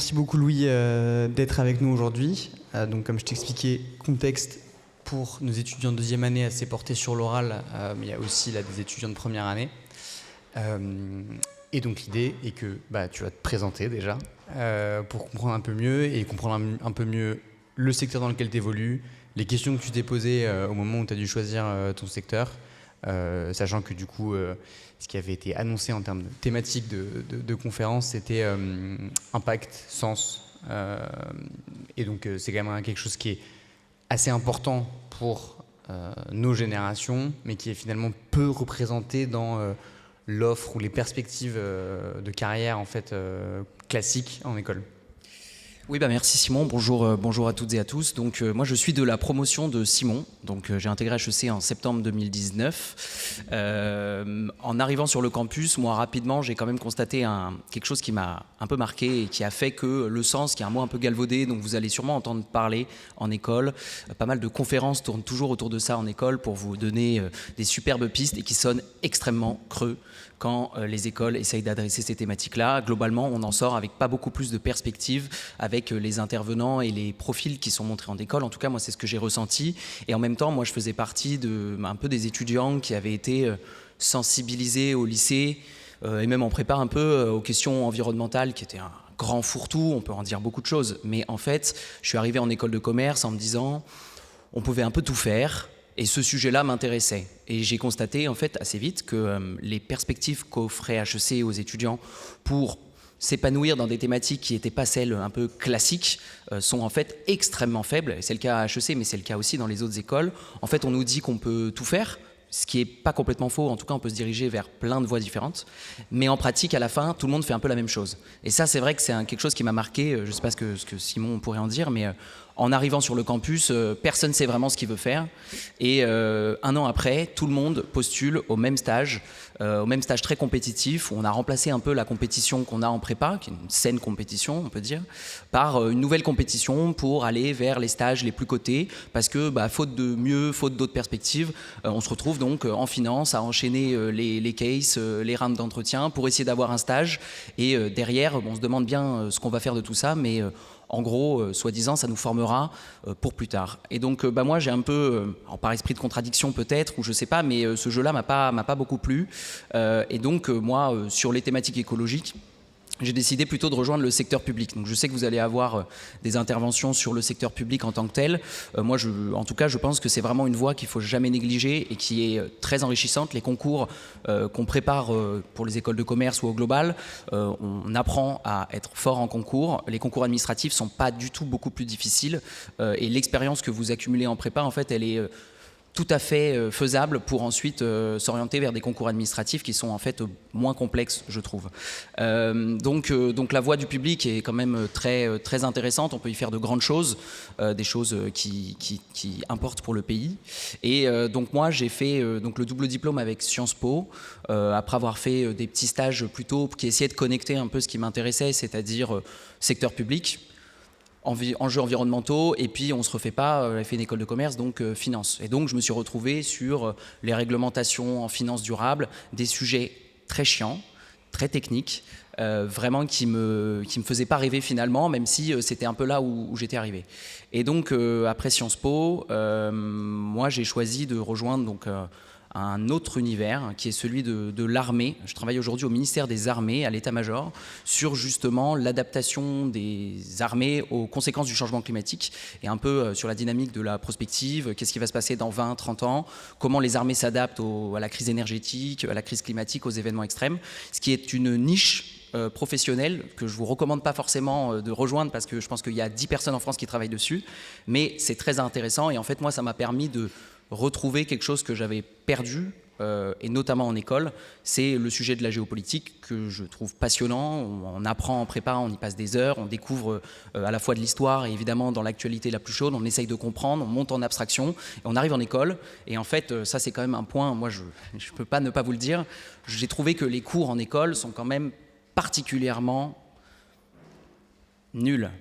Merci beaucoup Louis d'être avec nous aujourd'hui. Donc comme je t'expliquais, contexte pour nos étudiants de deuxième année assez porté sur l'oral, mais il y a aussi là, des étudiants de première année. Et donc l'idée est que tu vas te présenter déjà pour comprendre un peu mieux et comprendre un peu mieux le secteur dans lequel tu évolues, les questions que tu t'es posées au moment où tu as dû choisir ton secteur, sachant que du coup, ce qui avait été annoncé en termes de thématique de conférence, c'était impact, sens. Et donc c'est quand même quelque chose qui est assez important pour nos générations, mais qui est finalement peu représenté dans l'offre ou les perspectives de carrière en fait classiques en école. Oui, merci Simon, bonjour à toutes et à tous. Donc moi je suis de la promotion de Simon, donc j'ai intégré HEC en septembre 2019. En arrivant sur le campus, moi rapidement j'ai quand même constaté quelque chose qui m'a un peu marqué et qui a fait que le sens, qui est un mot un peu galvaudé, donc vous allez sûrement entendre parler en école, pas mal de conférences tournent toujours autour de ça en école pour vous donner des superbes pistes et qui sonnent extrêmement creux quand les écoles essayent d'adresser ces thématiques-là. Globalement, on en sort avec pas beaucoup plus de perspectives avec les intervenants et les profils qui sont montrés en école. En tout cas, moi, c'est ce que j'ai ressenti. Et en même temps, moi, je faisais partie un peu des étudiants qui avaient été sensibilisés au lycée et même en prépa un peu aux questions environnementales qui étaient un grand fourre-tout. On peut en dire beaucoup de choses. Mais en fait, je suis arrivé en école de commerce en me disant on pouvait un peu tout faire. Et ce sujet-là m'intéressait. Et j'ai constaté en fait assez vite que les perspectives qu'offrait HEC aux étudiants pour s'épanouir dans des thématiques qui n'étaient pas celles un peu classiques sont en fait extrêmement faibles. C'est le cas à HEC, mais c'est le cas aussi dans les autres écoles. En fait, on nous dit qu'on peut tout faire, ce qui n'est pas complètement faux. En tout cas, on peut se diriger vers plein de voies différentes. Mais en pratique, à la fin, tout le monde fait un peu la même chose. Et ça, c'est vrai que c'est quelque chose qui m'a marqué. Je ne sais pas ce que Simon pourrait en dire, mais en arrivant sur le campus, personne ne sait vraiment ce qu'il veut faire. Et un an après, tout le monde postule au même stage très compétitif, où on a remplacé un peu la compétition qu'on a en prépa, qui est une saine compétition, on peut dire, par une nouvelle compétition pour aller vers les stages les plus cotés, parce que faute de mieux, faute d'autres perspectives, on se retrouve donc en finance à enchaîner les cases, les rounds d'entretien pour essayer d'avoir un stage. Et derrière, on se demande bien ce qu'on va faire de tout ça, mais en gros, soi-disant, ça nous formera pour plus tard. Et donc, moi, j'ai un peu, par esprit de contradiction peut-être, ou je sais pas, mais ce jeu-là m'a pas beaucoup plu. Et donc, moi, sur les thématiques écologiques, j'ai décidé plutôt de rejoindre le secteur public. Donc je sais que vous allez avoir des interventions sur le secteur public en tant que tel. Moi, en tout cas, je pense que c'est vraiment une voie qu'il ne faut jamais négliger et qui est très enrichissante. Les concours qu'on prépare pour les écoles de commerce ou au global, on apprend à être fort en concours. Les concours administratifs ne sont pas du tout beaucoup plus difficiles. Et l'expérience que vous accumulez en prépa, en fait, elle est tout à fait faisable pour ensuite s'orienter vers des concours administratifs qui sont en fait moins complexes, je trouve. Donc la voie du public est quand même très intéressante. On peut y faire de grandes choses, des choses qui importent pour le pays. Et donc moi, j'ai fait donc le double diplôme avec Sciences Po, après avoir fait des petits stages plutôt qui essayaient de connecter un peu ce qui m'intéressait, c'est-à-dire secteur public, enjeux environnementaux, et puis on ne se refait pas, j'avais fait une école de commerce, donc finance. Et donc je me suis retrouvé sur les réglementations en finance durable, des sujets très chiants, très techniques, vraiment qui me faisaient pas rêver finalement, même si c'était un peu là où j'étais arrivé. Et donc après Sciences Po, moi j'ai choisi de rejoindre donc un autre univers qui est celui de l'armée. Je travaille aujourd'hui au ministère des Armées, à l'état-major, sur justement l'adaptation des armées aux conséquences du changement climatique et un peu sur la dynamique de la prospective, qu'est-ce qui va se passer dans 20, 30 ans, comment les armées s'adaptent à la crise énergétique, à la crise climatique, aux événements extrêmes, ce qui est une niche professionnelle que je vous recommande pas forcément de rejoindre parce que je pense qu'il y a 10 personnes en France qui travaillent dessus, mais c'est très intéressant et en fait moi ça m'a permis de retrouver quelque chose que j'avais perdu, et notamment en école, c'est le sujet de la géopolitique que je trouve passionnant. On apprend en prépa, on y passe des heures, on découvre à la fois de l'histoire et évidemment dans l'actualité la plus chaude, on essaye de comprendre, on monte en abstraction, et on arrive en école, et en fait ça c'est quand même un point, moi je ne peux pas ne pas vous le dire, j'ai trouvé que les cours en école sont quand même particulièrement nuls.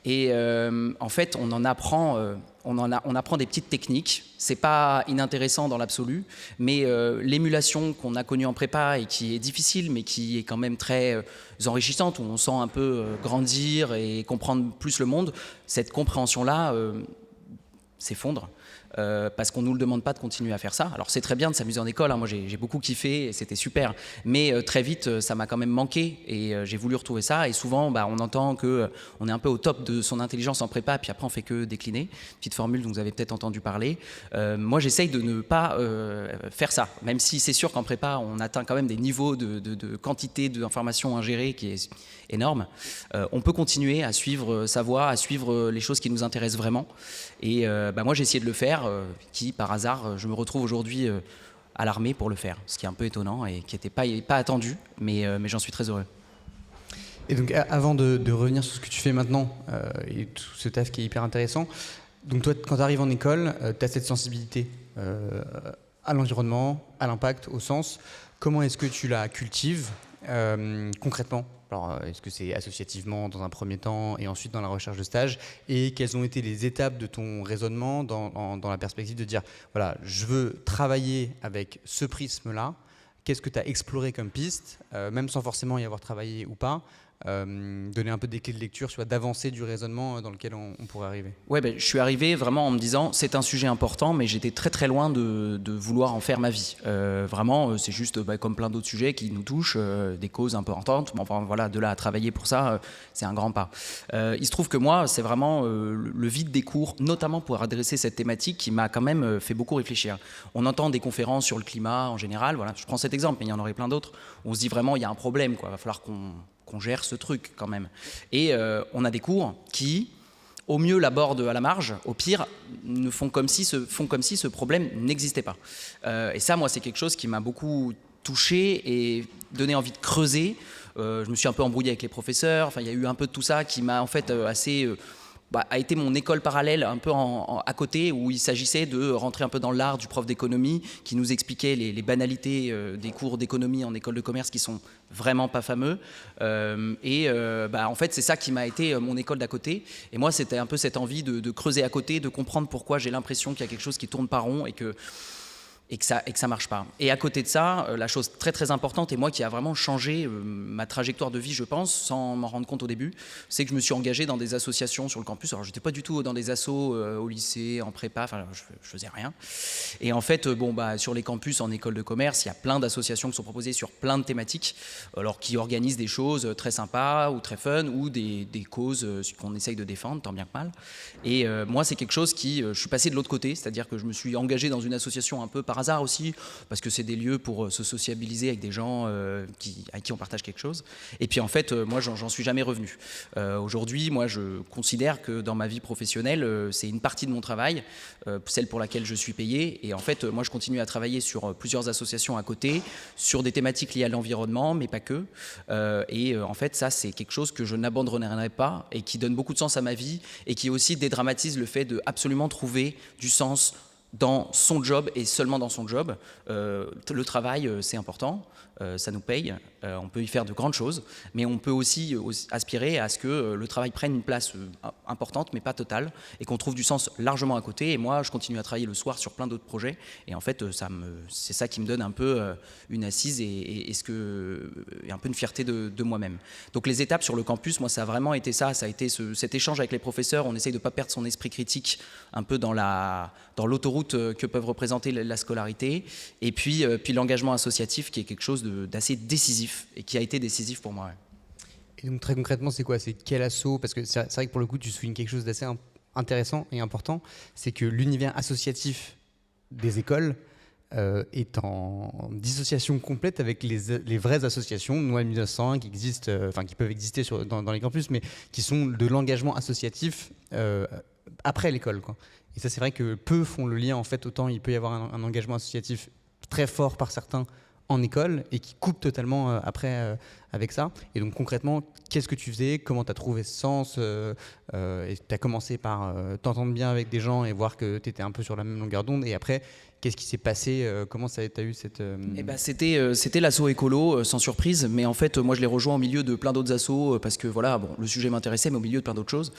Et en fait, on apprend des petites techniques. C'est pas inintéressant dans l'absolu, mais l'émulation qu'on a connue en prépa et qui est difficile, mais qui est quand même très enrichissante, où on sent un peu grandir et comprendre plus le monde, cette compréhension-là s'effondre. Parce qu'on ne nous le demande pas de continuer à faire ça. Alors c'est très bien de s'amuser en école, hein. Moi j'ai beaucoup kiffé et c'était super, mais très vite ça m'a quand même manqué et j'ai voulu retrouver ça. Et souvent on entend qu'on est un peu au top de son intelligence en prépa, puis après on fait que décliner. Petite formule dont vous avez peut-être entendu parler. Moi j'essaye de ne pas faire ça, même si c'est sûr qu'en prépa on atteint quand même des niveaux de quantité d'informations ingérées qui est énorme. On peut continuer à suivre sa voie, à suivre les choses qui nous intéressent vraiment. Et moi j'ai essayé de le faire, qui par hasard je me retrouve aujourd'hui à l'armée pour le faire, ce qui est un peu étonnant et qui n'était pas attendu, mais j'en suis très heureux. Et donc avant de revenir sur ce que tu fais maintenant et tout ce taf qui est hyper intéressant, donc toi quand tu arrives en école, tu as cette sensibilité à l'environnement, à l'impact, au sens. Comment est-ce que tu la cultives concrètement? Alors, est-ce que c'est associativement dans un premier temps et ensuite dans la recherche de stage? Et quelles ont été les étapes de ton raisonnement dans la perspective de dire, voilà, je veux travailler avec ce prisme-là. Qu'est-ce que tu as exploré comme piste, même sans forcément y avoir travaillé ou pas? Donner un peu des clés de lecture, soit d'avancer du raisonnement dans lequel on pourrait arriver. Ouais, je suis arrivé vraiment en me disant c'est un sujet important, mais j'étais très très loin de vouloir en faire ma vie. Vraiment, c'est juste comme plein d'autres sujets qui nous touchent, des causes importantes. Mais enfin voilà, de là à travailler pour ça, c'est un grand pas. Il se trouve que moi, c'est vraiment le vide des cours, notamment pour adresser cette thématique, qui m'a quand même fait beaucoup réfléchir. On entend des conférences sur le climat en général. Voilà, je prends cet exemple, mais il y en aurait plein d'autres. On se dit vraiment il y a un problème, quoi. Il va falloir qu'on gère ce truc quand même. Et on a des cours qui, au mieux, l'abordent à la marge, au pire, font comme si ce problème n'existait pas. Et ça, moi, c'est quelque chose qui m'a beaucoup touché et donné envie de creuser. Je me suis un peu embrouillé avec les professeurs. Enfin, il y a eu un peu de tout ça qui m'a en fait assez... a été mon école parallèle un peu à côté, où il s'agissait de rentrer un peu dans l'art du prof d'économie qui nous expliquait les banalités des cours d'économie en école de commerce qui sont vraiment pas fameux. En fait, c'est ça qui m'a été mon école d'à côté. Et moi, c'était un peu cette envie de creuser à côté, de comprendre pourquoi j'ai l'impression qu'il y a quelque chose qui tourne pas rond et que ça marche pas. Et à côté de ça, la chose très très importante, et moi qui a vraiment changé ma trajectoire de vie, je pense, sans m'en rendre compte au début, c'est que je me suis engagé dans des associations sur le campus. Alors j'étais pas du tout dans des assos au lycée, en prépa, enfin je faisais rien. Et en fait, sur les campus en école de commerce, il y a plein d'associations qui sont proposées sur plein de thématiques, alors qui organisent des choses très sympas ou très fun, ou des causes qu'on essaye de défendre, tant bien que mal. Et moi, c'est quelque chose je suis passé de l'autre côté, c'est-à-dire que je me suis engagé dans une association un peu par hasard aussi, parce que c'est des lieux pour se sociabiliser avec des gens avec qui on partage quelque chose. Et puis en fait, moi, j'en suis jamais revenu. Aujourd'hui, moi, je considère que dans ma vie professionnelle, c'est une partie de mon travail, celle pour laquelle je suis payé. Et en fait, moi, je continue à travailler sur plusieurs associations à côté, sur des thématiques liées à l'environnement, mais pas que. En fait, ça, c'est quelque chose que je n'abandonnerai pas et qui donne beaucoup de sens à ma vie et qui aussi dédramatise le fait de absolument trouver du sens dans son job et seulement dans son job. Le travail, c'est important, ça nous paye, on peut y faire de grandes choses, mais on peut aussi aspirer à ce que le travail prenne une place importante, mais pas totale, et qu'on trouve du sens largement à côté. Et moi, je continue à travailler le soir sur plein d'autres projets, et en fait, c'est ça qui me donne un peu une assise et un peu une fierté de moi-même. Donc les étapes sur le campus, moi, ça a vraiment été ça a été cet échange avec les professeurs. On essaye de ne pas perdre son esprit critique un peu dans l'autoroute que peuvent représenter la scolarité, et puis l'engagement associatif qui est quelque chose d'assez décisif et qui a été décisif pour moi. Ouais. Et donc très concrètement, c'est quoi? C'est quel asso? Parce que c'est vrai que pour le coup, tu soulignes quelque chose d'assez intéressant et important, c'est que l'univers associatif des écoles est en dissociation complète avec les vraies associations, loi 1901, qui existent, qui peuvent exister dans les campus, mais qui sont de l'engagement associatif après l'école, quoi. Et ça, c'est vrai que peu font le lien. En fait, autant il peut y avoir un engagement associatif très fort par certains en école et qui coupe totalement après avec ça. Et donc concrètement, qu'est-ce que tu faisais? Comment tu as trouvé ce sens? Et tu as commencé par t'entendre bien avec des gens et voir que tu étais un peu sur la même longueur d'onde. Et après, Qu'est-ce qui s'est passé? Comment ça t'as eu cette... Eh ben, c'était l'asso écolo, sans surprise, mais en fait moi je l'ai rejoint au milieu de plein d'autres assos parce que voilà, bon, le sujet m'intéressait, mais au milieu de plein d'autres choses.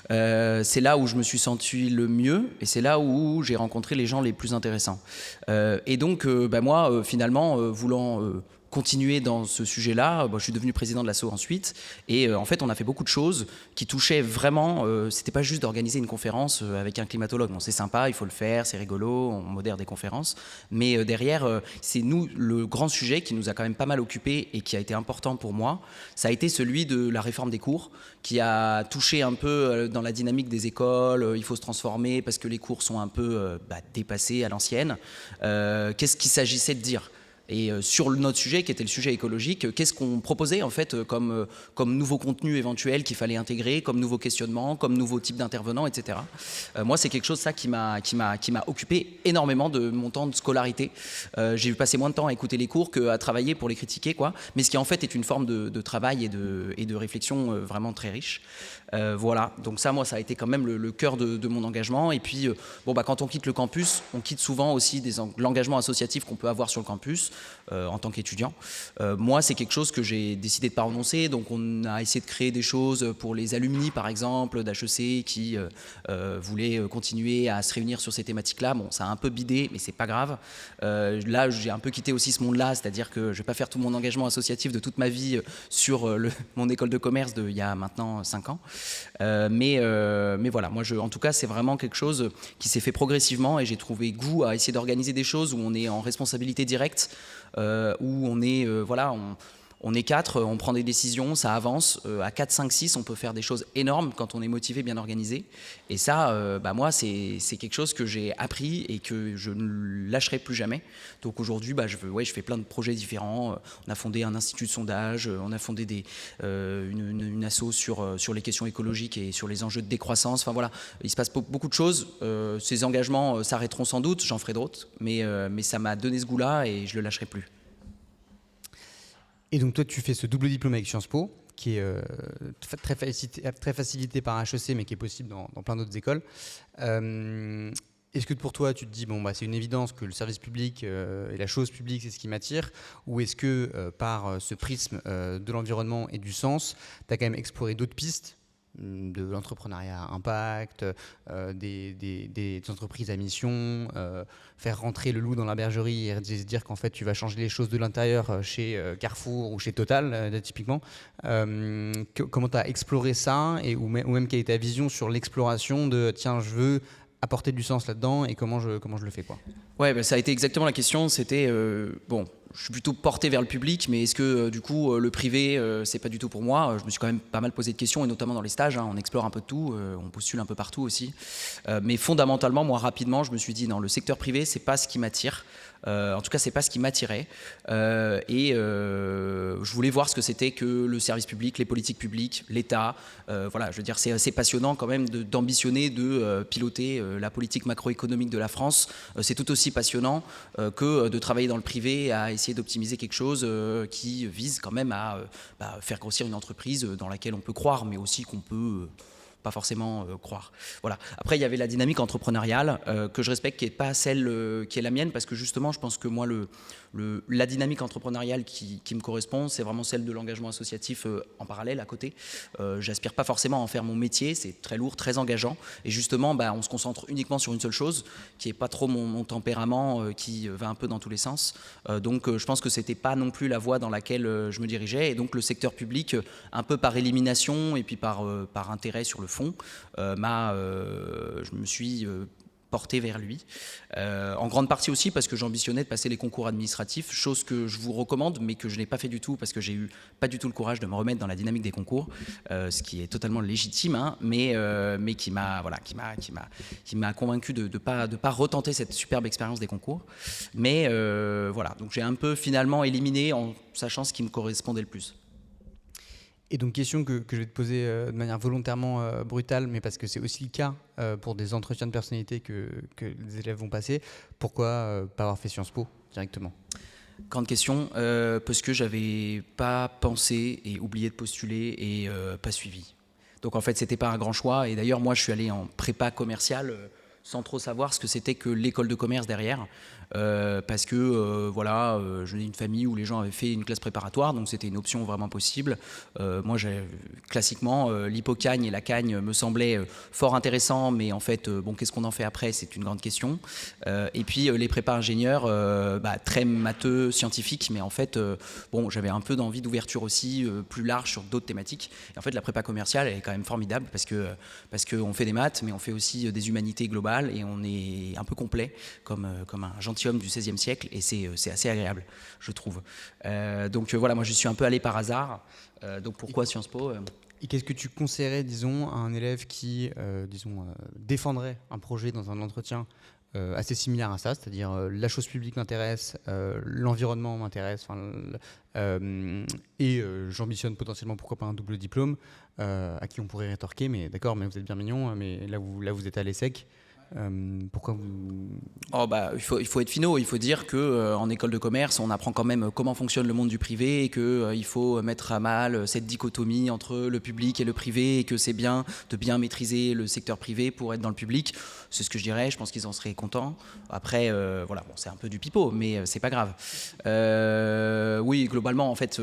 C'est là où je me suis senti le mieux et c'est là où j'ai rencontré les gens les plus intéressants. Et donc moi finalement voulant continuer dans ce sujet-là, je suis devenu président de l'asso ensuite et en fait on a fait beaucoup de choses qui touchaient vraiment, c'était pas juste d'organiser une conférence avec un climatologue, bon c'est sympa, il faut le faire, c'est rigolo, on modère des conférences, mais derrière c'est nous, le grand sujet qui nous a quand même pas mal occupé et qui a été important pour moi, ça a été celui de la réforme des cours qui a touché un peu dans la dynamique des écoles, il faut se transformer parce que les cours sont un peu dépassés à l'ancienne. Qu'est-ce qu'il s'agissait de dire ? Et sur notre sujet, qui était le sujet écologique, qu'est-ce qu'on proposait en fait comme nouveau contenu éventuel qu'il fallait intégrer, comme nouveau questionnement, comme nouveau type d'intervenant, etc. Moi, c'est quelque chose ça qui m'a occupé énormément de mon temps de scolarité. J'ai passé moins de temps à écouter les cours qu'à travailler pour les critiquer, quoi. Mais ce qui en fait est une forme de travail et de réflexion vraiment très riche. Voilà, donc ça, moi, ça a été quand même le cœur de mon engagement. Et puis, quand on quitte le campus, on quitte souvent aussi l'engagement associatif qu'on peut avoir sur le campus en tant qu'étudiant. Moi, c'est quelque chose que j'ai décidé de ne pas renoncer. Donc, on a essayé de créer des choses pour les alumni, par exemple, d'HEC qui voulaient continuer à se réunir sur ces thématiques-là. Bon, ça a un peu bidé, mais c'est pas grave. Là, j'ai un peu quitté aussi ce monde-là, c'est-à-dire que je ne vais pas faire tout mon engagement associatif de toute ma vie sur mon école de commerce il y a maintenant 5 ans. Mais voilà, moi, en tout cas, c'est vraiment quelque chose qui s'est fait progressivement et j'ai trouvé goût à essayer d'organiser des choses où on est en responsabilité directe, où on est, on est 4, on prend des décisions, ça avance. À 4, 5, 6, on peut faire des choses énormes quand on est motivé, bien organisé. Et ça, moi, c'est quelque chose que j'ai appris et que je ne lâcherai plus jamais. Donc aujourd'hui, je fais plein de projets différents. On a fondé un institut de sondage, on a fondé une asso sur les questions écologiques et sur les enjeux de décroissance. Enfin voilà, il se passe beaucoup de choses. Ces engagements s'arrêteront sans doute, j'en ferai d'autres. Mais ça m'a donné ce goût-là et je ne le lâcherai plus. Et donc toi, tu fais ce double diplôme avec Sciences Po, qui est très facilité par HEC, mais qui est possible dans plein d'autres écoles. Est-ce que pour toi, tu te dis, c'est une évidence que le service public et la chose publique, c'est ce qui m'attire, ou est-ce que par ce prisme de l'environnement et du sens, tu as quand même exploré d'autres pistes de l'entrepreneuriat à impact, des entreprises à mission, faire rentrer le loup dans la bergerie et se dire qu'en fait tu vas changer les choses de l'intérieur chez Carrefour ou chez Total, typiquement. Comment tu as exploré ça ou même quelle est ta vision sur l'exploration de tiens, je veux apporter du sens là-dedans et comment je le fais, quoi. Ouais, ça a été exactement la question. C'était je suis plutôt porté vers le public, mais est-ce que du coup le privé c'est pas du tout pour moi? Je me suis quand même pas mal posé de questions et notamment dans les stages, on explore un peu de tout, on postule un peu partout aussi. Mais fondamentalement, moi rapidement, je me suis dit non, le secteur privé c'est pas ce qui m'attire. En tout cas, c'est pas ce qui m'attirait. Je voulais voir ce que c'était que le service public, les politiques publiques, l'État. Voilà, je veux dire, c'est assez passionnant quand même d'ambitionner de piloter la politique macroéconomique de la France. C'est tout aussi passionnant que de travailler dans le privé à essayer d'optimiser quelque chose qui vise quand même à faire grossir une entreprise dans laquelle on peut croire, mais aussi qu'on peut pas forcément croire. Voilà. Après, il y avait la dynamique entrepreneuriale que je respecte, qui n'est pas celle qui est la mienne, parce que justement, je pense que moi, la dynamique entrepreneuriale qui me correspond, c'est vraiment celle de l'engagement associatif en parallèle, à côté. J'aspire pas forcément à en faire mon métier, c'est très lourd, très engageant, et justement, on se concentre uniquement sur une seule chose, qui n'est pas trop mon tempérament, qui va un peu dans tous les sens. Donc, je pense que c'était pas non plus la voie dans laquelle je me dirigeais, et donc le secteur public, un peu par élimination et puis par intérêt sur le fond, je me suis porté vers lui, en grande partie aussi parce que j'ambitionnais de passer les concours administratifs, chose que je vous recommande mais que je n'ai pas fait du tout parce que j'ai eu pas du tout le courage de me remettre dans la dynamique des concours, ce qui est totalement légitime, mais qui m'a convaincu de pas retenter cette superbe expérience des concours, mais voilà, donc j'ai un peu finalement éliminé en sachant ce qui me correspondait le plus. Et donc, question que je vais te poser de manière volontairement brutale, mais parce que c'est aussi le cas pour des entretiens de personnalité que les élèves vont passer. Pourquoi pas avoir fait Sciences Po directement ? Grande question, parce que j'avais pas pensé et oublié de postuler et pas suivi. Donc en fait, c'était pas un grand choix. Et d'ailleurs, moi, je suis allé en prépa commerciale sans trop savoir ce que c'était que l'école de commerce derrière. Parce que voilà, je venais d'une famille où les gens avaient fait une classe préparatoire, donc c'était une option vraiment possible. Moi, classiquement, l'hypocagne et la cagne me semblaient fort intéressants, mais en fait, bon, qu'est-ce qu'on en fait après, c'est une grande question. Et puis les prépas ingénieurs, très matheux, scientifiques, mais en fait, bon, j'avais un peu d'envie d'ouverture aussi, plus large sur d'autres thématiques. Et en fait, la prépa commerciale, elle est quand même formidable parce qu'on fait des maths, mais on fait aussi des humanités globales et on est un peu complet comme un gentilhomme du XVIe siècle, et c'est assez agréable, je trouve. Donc voilà, moi je suis un peu allé par hasard. Donc pourquoi Sciences Po Et qu'est-ce que tu conseillerais, disons, à un élève qui, défendrait un projet dans un entretien assez similaire à ça, c'est-à-dire la chose publique m'intéresse, l'environnement m'intéresse, j'ambitionne potentiellement, pourquoi pas, un double diplôme, à qui on pourrait rétorquer, mais d'accord, mais vous êtes bien mignon, mais là vous êtes à l'ESSEC. Pourquoi vous... Il faut être finaux, il faut dire qu'en école de commerce, on apprend quand même comment fonctionne le monde du privé et qu'il faut mettre à mal cette dichotomie entre le public et le privé et que c'est bien de bien maîtriser le secteur privé pour être dans le public. C'est ce que je dirais, je pense qu'ils en seraient contents. Après, voilà, bon, c'est un peu du pipeau, mais c'est pas grave. Oui, globalement, en fait,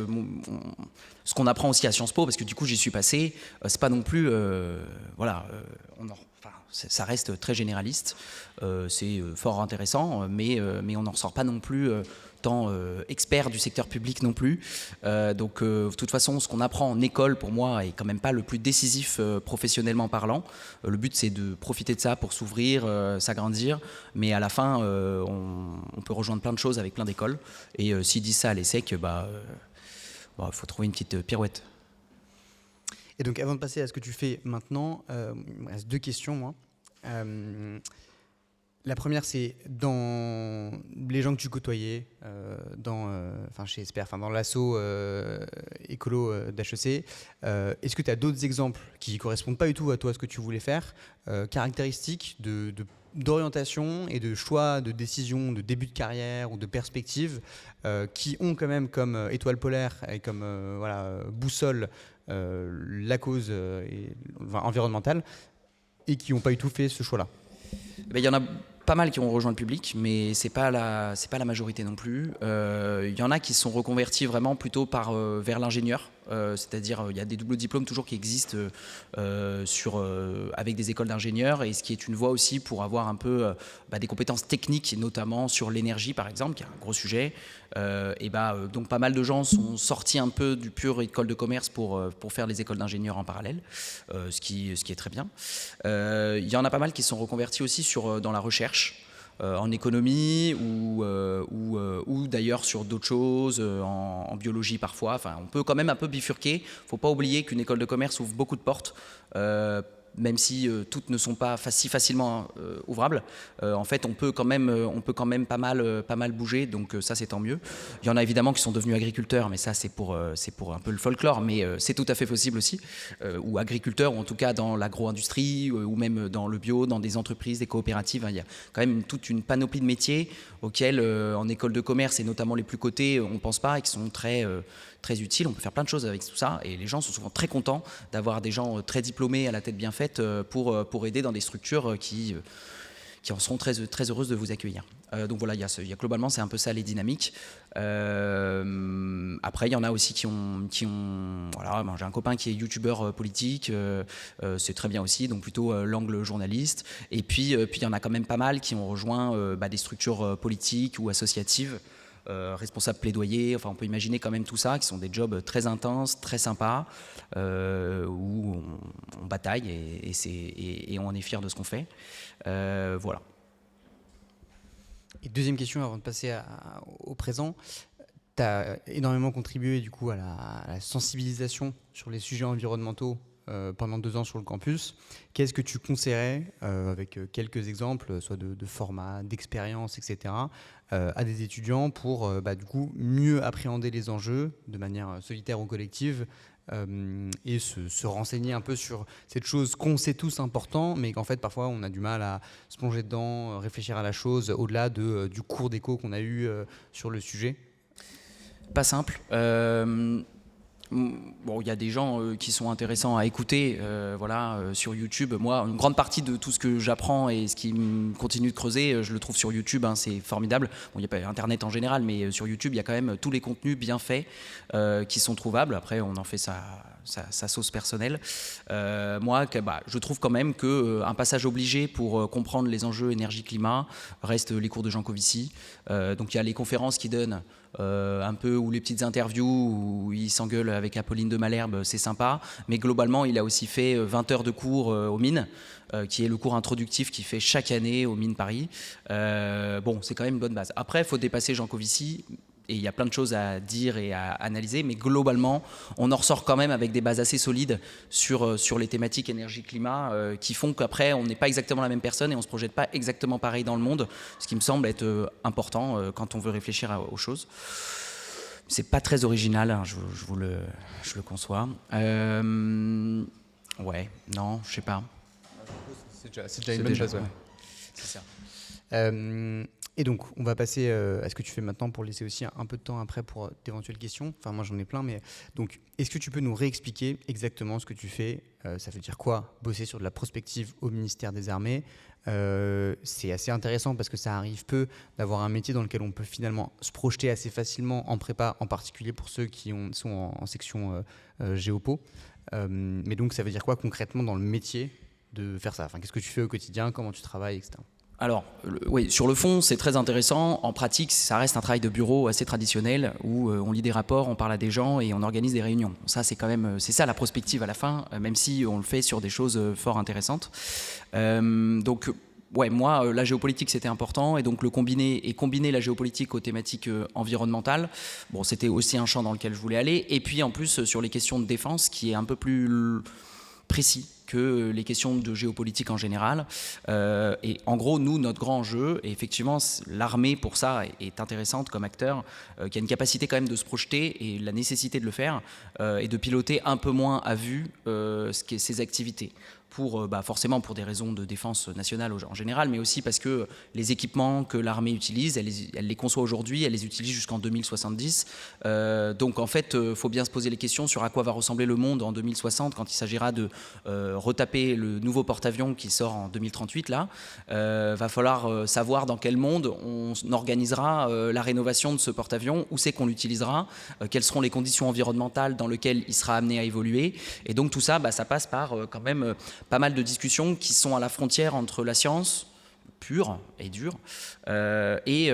ce qu'on apprend aussi à Sciences Po, parce que du coup j'y suis passé, c'est pas non plus... ça reste très généraliste, c'est fort intéressant, mais on n'en ressort pas non plus tant expert du secteur public non plus. De toute façon, ce qu'on apprend en école, pour moi, est quand même pas le plus décisif professionnellement parlant. Le but, c'est de profiter de ça pour s'ouvrir, s'agrandir, mais à la fin, on peut rejoindre plein de choses avec plein d'écoles. Et s'ils disent ça à l'ESSEC, il faut trouver une petite pirouette. Et donc, avant de passer à ce que tu fais maintenant, il me reste 2 questions, moi. La première, c'est dans les gens que tu côtoyais, chez Esper, dans l'asso écolo d'HEC, est-ce que tu as d'autres exemples qui ne correspondent pas du tout à toi, ce que tu voulais faire, caractéristiques d'orientation et de choix, de décision, de début de carrière ou de perspective, qui ont quand même comme étoile polaire et comme boussole la cause environnementale, et qui n'ont pas du tout fait ce choix-là? Il y en a pas mal qui ont rejoint le public, mais c'est pas la majorité non plus. Il y en a qui se sont reconvertis vraiment plutôt vers l'ingénieur. C'est-à-dire il y a des doubles diplômes toujours qui existent avec des écoles d'ingénieurs, et ce qui est une voie aussi pour avoir un peu des compétences techniques, notamment sur l'énergie par exemple, qui est un gros sujet. Donc pas mal de gens sont sortis un peu du pur école de commerce pour faire les écoles d'ingénieurs en parallèle, ce qui est très bien. Il y en a pas mal qui se sont reconvertis aussi dans la recherche. En économie ou d'ailleurs sur d'autres choses, en biologie parfois. Enfin, on peut quand même un peu bifurquer. Il ne faut pas oublier qu'une école de commerce ouvre beaucoup de portes. Même si toutes ne sont pas si facilement ouvrables, en fait on peut quand même pas mal bouger, donc ça c'est tant mieux. Il y en a évidemment qui sont devenus agriculteurs, mais ça c'est pour un peu le folklore, mais c'est tout à fait possible aussi, ou agriculteurs, ou en tout cas dans l'agro-industrie, ou même dans le bio, dans des entreprises, des coopératives. Il y a quand même toute une panoplie de métiers auxquels en école de commerce, et notamment les plus cotés, on ne pense pas, et qui sont très utiles. On peut faire plein de choses avec tout ça, et les gens sont souvent très contents d'avoir des gens très diplômés à la tête bien faite pour aider dans des structures qui en seront très heureuses de vous accueillir. Donc voilà, il y a globalement, c'est un peu ça les dynamiques. Après, il y en a aussi qui ont voilà, j'ai un copain qui est youtubeur politique, c'est très bien aussi, donc plutôt l'angle journaliste. Et puis il y en a quand même pas mal qui ont rejoint des structures politiques ou associatives, responsables plaidoyer, enfin on peut imaginer quand même tout ça, qui sont des jobs très intenses, très sympas, où on bataille et on en est fier de ce qu'on fait. Voilà. Et deuxième question avant de passer au présent, tu as énormément contribué du coup à la sensibilisation sur les sujets environnementaux pendant 2 ans sur le campus. Qu'est-ce que tu conseillerais, avec quelques exemples, soit de format, d'expérience, etc., à des étudiants pour du coup mieux appréhender les enjeux de manière solitaire ou collective, et se renseigner un peu sur cette chose qu'on sait tous important, mais qu'en fait parfois on a du mal à se plonger dedans, réfléchir à la chose au-delà du cours d'éco qu'on a eu sur le sujet? Pas simple. Bon, il y a des gens qui sont intéressants à écouter, sur YouTube. Moi, une grande partie de tout ce que j'apprends et ce qui continue de creuser, je le trouve sur YouTube, hein, c'est formidable. Bon, il n'y a pas Internet en général, mais sur YouTube, il y a quand même tous les contenus bien faits qui sont trouvables. Après, on en fait sa sauce personnelle. Je trouve quand même qu'un passage obligé pour comprendre les enjeux énergie-climat reste les cours de Jean Covici. Donc il y a les conférences qui donnent un peu, ou les petites interviews où il s'engueule avec Apolline de Malherbe, c'est sympa, mais globalement il a aussi fait 20 heures de cours aux mines, qui est le cours introductif qu'il fait chaque année aux mines Paris. C'est quand même une bonne base. Après, il faut dépasser Jean Covici, et il y a plein de choses à dire et à analyser, mais globalement, on en ressort quand même avec des bases assez solides sur les thématiques énergie-climat qui font qu'après, on n'est pas exactement la même personne et on ne se projette pas exactement pareil dans le monde, ce qui me semble être important quand on veut réfléchir aux choses. C'est pas très original, hein, je le conçois. Non, je sais pas. C'est déjà une bonne chose, ouais. C'est ça. Et donc, on va passer à ce que tu fais maintenant pour laisser aussi un peu de temps après pour d'éventuelles questions. Enfin, moi, j'en ai plein, mais donc, est-ce que tu peux nous réexpliquer exactement ce que tu fais? Ça veut dire quoi, bosser sur de la prospective au ministère des Armées? C'est assez intéressant parce que ça arrive peu d'avoir un métier dans lequel on peut finalement se projeter assez facilement en prépa, en particulier pour ceux qui sont en section géopo. Mais donc, ça veut dire quoi concrètement dans le métier de faire ça? Enfin, qu'est-ce que tu fais au quotidien? Comment tu travailles, etc. Alors, oui, sur le fond, c'est très intéressant. En pratique, ça reste un travail de bureau assez traditionnel où on lit des rapports, on parle à des gens et on organise des réunions. Ça, c'est ça la prospective à la fin, même si on le fait sur des choses fort intéressantes. Moi, la géopolitique, c'était important, et donc combiner la géopolitique aux thématiques environnementales, c'était aussi un champ dans lequel je voulais aller. Et puis, en plus, sur les questions de défense, qui est un peu plus précis que les questions de géopolitique en général. Et en gros, nous, notre grand enjeu, et effectivement, l'armée, pour ça, est intéressante comme acteur, qui a une capacité quand même de se projeter, et la nécessité de le faire, et de piloter un peu moins à vue ses activités. Forcément pour des raisons de défense nationale en général, mais aussi parce que les équipements que l'armée utilise, elle les conçoit aujourd'hui, elle les utilise jusqu'en 2070. Donc en fait, il faut bien se poser les questions sur à quoi va ressembler le monde en 2060 quand il s'agira de retaper le nouveau porte-avions qui sort en 2038. Là, va falloir savoir dans quel monde on organisera la rénovation de ce porte-avions, où c'est qu'on l'utilisera, quelles seront les conditions environnementales dans lesquelles il sera amené à évoluer. Et donc tout ça, ça passe par quand même pas mal de discussions qui sont à la frontière entre la science pure et dure et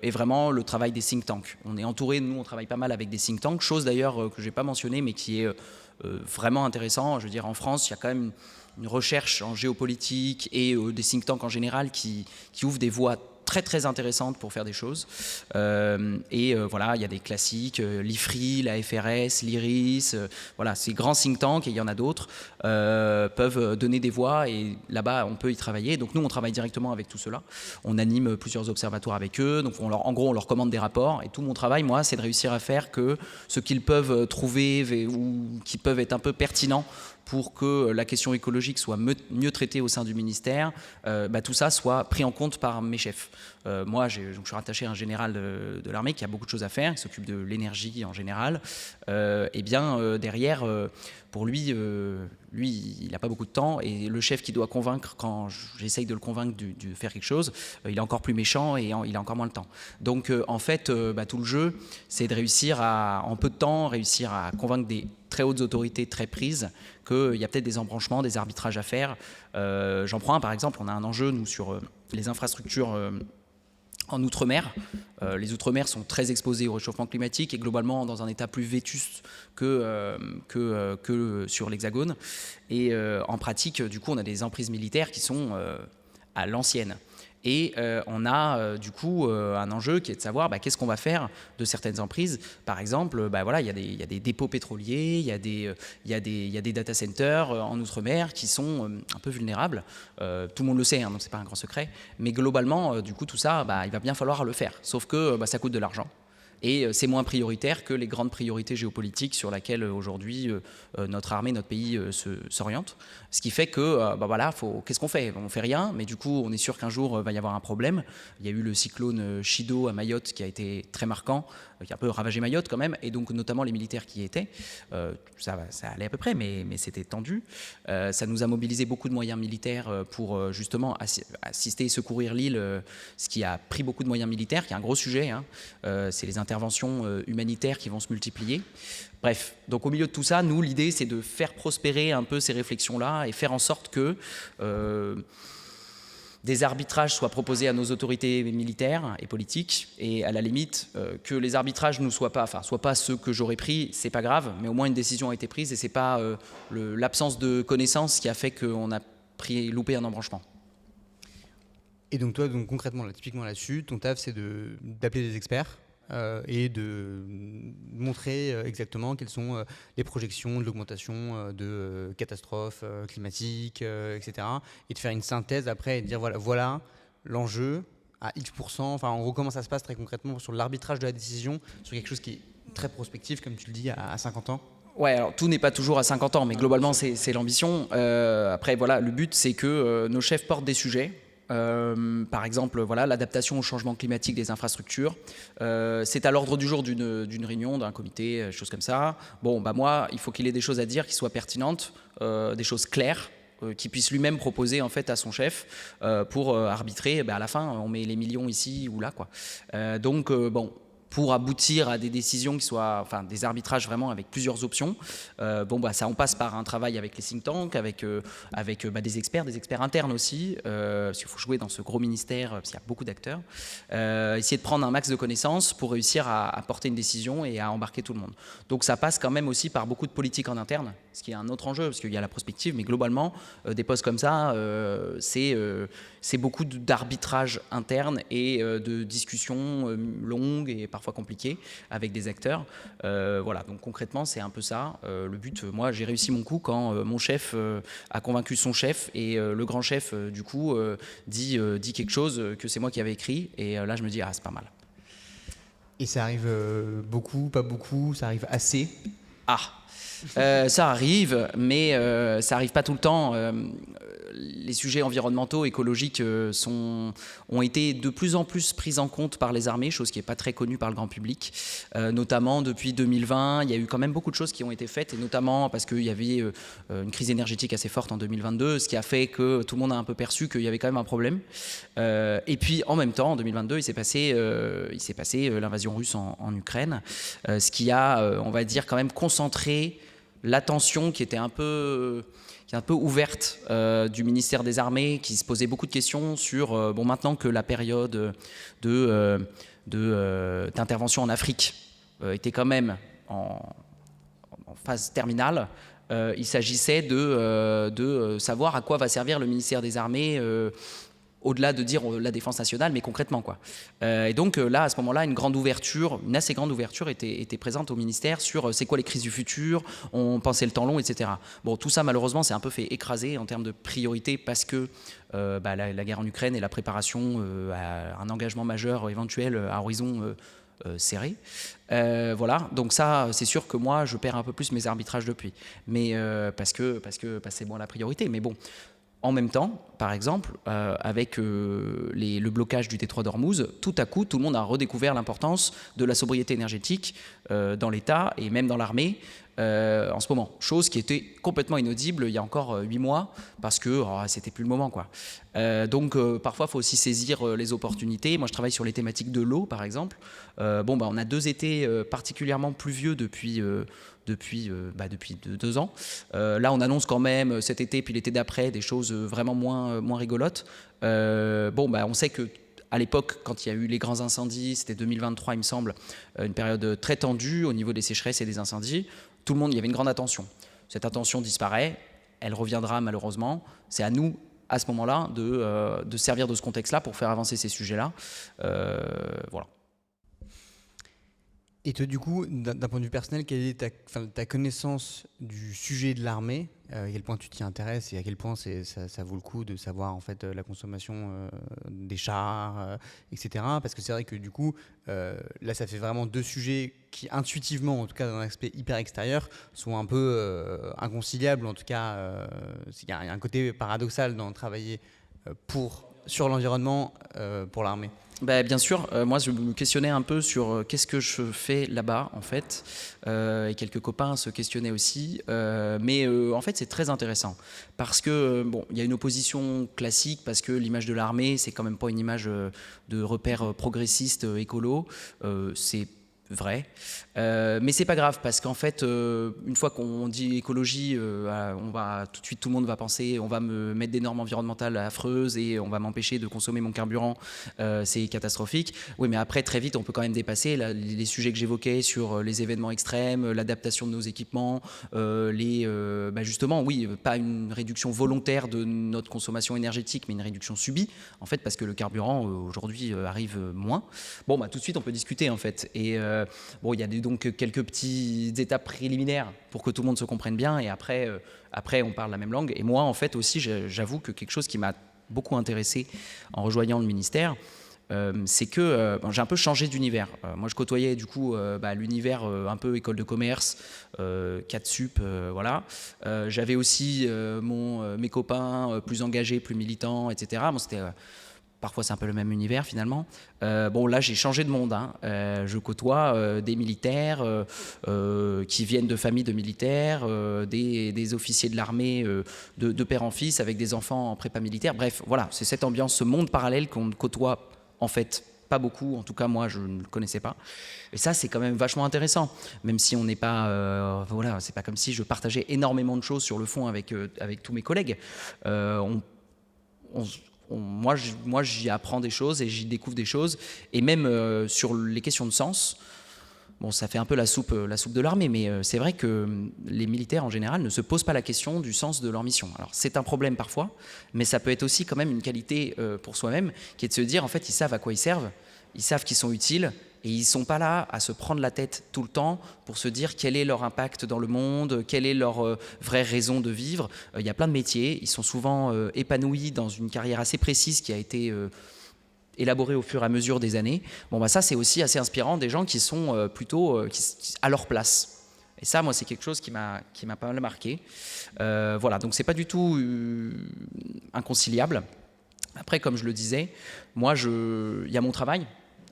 vraiment le travail des think tanks. On est entouré, nous on travaille pas mal avec des think tanks, chose d'ailleurs que je n'ai pas mentionnée mais qui est vraiment intéressant. Je veux dire, en France, il y a quand même une recherche en géopolitique et des think tanks en général qui ouvrent des voies très très intéressantes pour faire des choses. Il y a des classiques, l'IFRI, la FRS, l'IRIS, ces grands think tanks, et il y en a d'autres, peuvent donner des voix, et là-bas on peut y travailler. Donc nous on travaille directement avec tout cela. On anime plusieurs observatoires avec eux, donc on leur commande des rapports, et tout mon travail, moi, c'est de réussir à faire que ce qu'ils peuvent trouver ou qui peuvent être un peu pertinents pour que la question écologique soit mieux traitée au sein du ministère, tout ça soit pris en compte par mes chefs. Moi, je suis rattaché à un général de l'armée qui a beaucoup de choses à faire, qui s'occupe de l'énergie en général. Derrière, pour lui, il n'a pas beaucoup de temps, et le chef qui doit convaincre, quand j'essaye de le convaincre de faire quelque chose, il est encore plus méchant et il a encore moins le temps. Donc, en fait, tout le jeu, c'est de réussir en peu de temps, réussir à convaincre des très hautes autorités très prises qu'il y a peut-être des embranchements, des arbitrages à faire. J'en prends un par exemple, on a un enjeu, nous, sur les infrastructures en Outre-mer. Les Outre-mer sont très exposés au réchauffement climatique et globalement dans un état plus vétuste que sur l'Hexagone. Et en pratique, du coup, on a des emprises militaires qui sont à l'ancienne. Et on a du coup un enjeu qui est de savoir qu'est-ce qu'on va faire de certaines emprises. Par exemple, il y a des dépôts pétroliers, il y a des data centers en Outre-mer qui sont un peu vulnérables. Tout le monde le sait, hein, donc c'est pas un grand secret. Mais globalement, du coup, tout ça, il va bien falloir le faire. Sauf que ça coûte de l'argent. Et c'est moins prioritaire que les grandes priorités géopolitiques sur lesquelles aujourd'hui notre armée, notre pays s'oriente. Ce qui fait que, voilà, qu'est-ce qu'on fait? On fait rien, mais du coup, on est sûr qu'un jour, va y avoir un problème. Il y a eu le cyclone Chido à Mayotte qui a été très marquant, qui a un peu ravagé Mayotte quand même, et donc notamment les militaires qui y étaient. Ça allait à peu près, mais c'était tendu. Ça nous a mobilisé beaucoup de moyens militaires pour justement assister et secourir l'île, ce qui a pris beaucoup de moyens militaires, qui est un gros sujet. Hein. C'est les interventions humanitaires qui vont se multiplier. Bref, donc au milieu de tout ça, nous, l'idée, c'est de faire prospérer un peu ces réflexions-là et faire en sorte que des arbitrages soient proposés à nos autorités militaires et politiques, et à la limite, que les arbitrages ne soient pas ceux que j'aurais pris, c'est pas grave, mais au moins une décision a été prise, et c'est pas l'absence de connaissances qui a fait qu'on a loupé un embranchement. Et donc toi, concrètement, typiquement là-dessus, ton taf, c'est d'appeler des experts et de montrer exactement quelles sont les projections de l'augmentation de catastrophes climatiques, etc. Et de faire une synthèse après et de dire voilà l'enjeu à X%. Enfin, en gros, comment ça se passe très concrètement sur l'arbitrage de la décision, sur quelque chose qui est très prospectif, comme tu le dis, à 50 ans? Ouais, alors tout n'est pas toujours à 50 ans, mais globalement, c'est l'ambition. Après, voilà, le but, c'est que nos chefs portent des sujets. Par exemple, voilà, l'adaptation au changement climatique des infrastructures. C'est à l'ordre du jour d'une réunion, d'un comité, choses comme ça. Bon, moi, il faut qu'il ait des choses à dire qui soient pertinentes, des choses claires, qu'il puisse lui-même proposer en fait à son chef pour arbitrer. À la fin, on met les millions ici ou là, quoi. Donc, bon. Pour aboutir à des décisions qui soient, des arbitrages vraiment avec plusieurs options. Ça, on passe par un travail avec les think tanks, avec des experts internes aussi, parce qu'il faut jouer dans ce gros ministère, parce qu'il y a beaucoup d'acteurs. Essayer de prendre un max de connaissances pour réussir à porter une décision et à embarquer tout le monde. Donc ça passe quand même aussi par beaucoup de politique en interne, ce qui est un autre enjeu, parce qu'il y a la prospective, mais globalement, des postes comme ça, c'est beaucoup d'arbitrage interne et de discussions longues et parfois compliquées avec des acteurs. Voilà, donc concrètement, c'est un peu ça. Le but, moi, j'ai réussi mon coup quand mon chef a convaincu son chef et le grand chef, du coup, dit quelque chose que c'est moi qui avais écrit. Et là, je me dis, ah, c'est pas mal. Et ça arrive beaucoup, pas beaucoup, ça arrive assez? Ça arrive, mais ça arrive pas tout le temps. Les sujets environnementaux, écologiques ont été de plus en plus pris en compte par les armées, chose qui n'est pas très connue par le grand public. Notamment depuis 2020, il y a eu quand même beaucoup de choses qui ont été faites, et notamment parce qu'il y avait une crise énergétique assez forte en 2022, ce qui a fait que tout le monde a un peu perçu qu'il y avait quand même un problème. Et puis en même temps, en 2022, il s'est passé l'invasion russe en Ukraine, ce qui a, on va dire, quand même concentré l'attention qui était un peu ouverte du ministère des Armées, qui se posait beaucoup de questions sur, maintenant que la période d'intervention en Afrique était quand même en phase terminale, il s'agissait de savoir à quoi va servir le ministère des Armées, au-delà de dire la défense nationale, mais concrètement, quoi. Et donc là, à ce moment-là, une assez grande ouverture était présente au ministère sur c'est quoi les crises du futur, on pensait le temps long, etc. Bon, tout ça, malheureusement, s'est un peu fait écraser en termes de priorité parce que la guerre en Ukraine et la préparation à un engagement majeur éventuel à horizon serré. Voilà, donc ça, c'est sûr que moi, je perds un peu plus mes arbitrages depuis. Mais parce que c'est moins la priorité. Mais bon. En même temps, par exemple, avec le blocage du détroit d'Ormuz, tout à coup, tout le monde a redécouvert l'importance de la sobriété énergétique dans l'État et même dans l'armée en ce moment. Chose qui était complètement inaudible il y a encore 8 mois, parce que c'était plus le moment, quoi. Donc parfois, il faut aussi saisir les opportunités. Moi, je travaille sur les thématiques de l'eau, par exemple. On a 2 étés particulièrement pluvieux depuis 2 ans. Là, on annonce quand même cet été, puis l'été d'après, des choses vraiment moins rigolotes. On sait que à l'époque, quand il y a eu les grands incendies, c'était 2023, il me semble, une période très tendue au niveau des sécheresses et des incendies. Il y avait une grande attention. Cette attention disparaît, elle reviendra malheureusement. C'est à nous, à ce moment-là, de servir de ce contexte-là pour faire avancer ces sujets-là. Voilà. Et toi, du coup, d'un point de vue personnel, quelle est ta connaissance du sujet de l'armée, à quel point tu t'y intéresses et à quel point ça vaut le coup de savoir en fait la consommation des chars, etc. Parce que c'est vrai que du coup, là, ça fait vraiment deux sujets qui, intuitivement, en tout cas d'un aspect hyper extérieur, sont un peu inconciliables. En tout cas, il y a un côté paradoxal dans travailler sur l'environnement pour l'armée. Bah, bien sûr, moi je me questionnais un peu sur qu'est-ce que je fais là-bas en fait, et quelques copains se questionnaient aussi, mais en fait c'est très intéressant parce que bon, il y a une opposition classique parce que l'image de l'armée c'est quand même pas une image de repère progressiste écolo, c'est vrai, mais c'est pas grave parce qu'en fait une fois qu'on dit écologie, on va tout de suite, tout le monde va penser on va me mettre des normes environnementales affreuses et on va m'empêcher de consommer mon carburant, c'est catastrophique. Oui, mais après très vite on peut quand même dépasser les sujets que j'évoquais sur les événements extrêmes, l'adaptation de nos équipements, justement oui, pas une réduction volontaire de notre consommation énergétique mais une réduction subie en fait parce que le carburant aujourd'hui arrive moins. Bon bah tout de suite on peut discuter en fait et bon, il y a donc quelques petites étapes préliminaires pour que tout le monde se comprenne bien et après on parle la même langue. Et moi, en fait, aussi, j'avoue que quelque chose qui m'a beaucoup intéressé en rejoignant le ministère, c'est que j'ai un peu changé d'univers. Moi, je côtoyais du coup l'univers un peu école de commerce, 4 sup, voilà. J'avais aussi mes copains plus engagés, plus militants, etc. Bon, c'était... Parfois, c'est un peu le même univers finalement. Bon, là, j'ai changé de monde. Hein. Je côtoie des militaires qui viennent de familles de militaires, des officiers de l'armée de père en fils avec des enfants en prépa militaire. Bref, voilà, c'est cette ambiance, ce monde parallèle qu'on ne côtoie en fait pas beaucoup. En tout cas, moi, je ne le connaissais pas. Et ça, c'est quand même vachement intéressant. Même si on n'est pas, voilà, c'est pas comme si je partageais énormément de choses sur le fond avec tous mes collègues. Moi, j'y apprends des choses et j'y découvre des choses. Et même sur les questions de sens, bon, ça fait un peu la soupe de l'armée, mais c'est vrai que les militaires en général ne se posent pas la question du sens de leur mission. Alors c'est un problème parfois, mais ça peut être aussi quand même une qualité pour soi-même, qui est de se dire en fait ils savent à quoi ils servent, ils savent qu'ils sont utiles. Et ils ne sont pas là à se prendre la tête tout le temps pour se dire quel est leur impact dans le monde, quelle est leur vraie raison de vivre. Il y a plein de métiers, ils sont souvent épanouis dans une carrière assez précise qui a été élaborée au fur et à mesure des années. Bon, bah ça, c'est aussi assez inspirant, des gens qui sont plutôt à leur place. Et ça, moi, c'est quelque chose qui m'a pas mal marqué. Voilà, donc c'est pas du tout inconciliable. Après, comme je le disais, moi, il y a mon travail.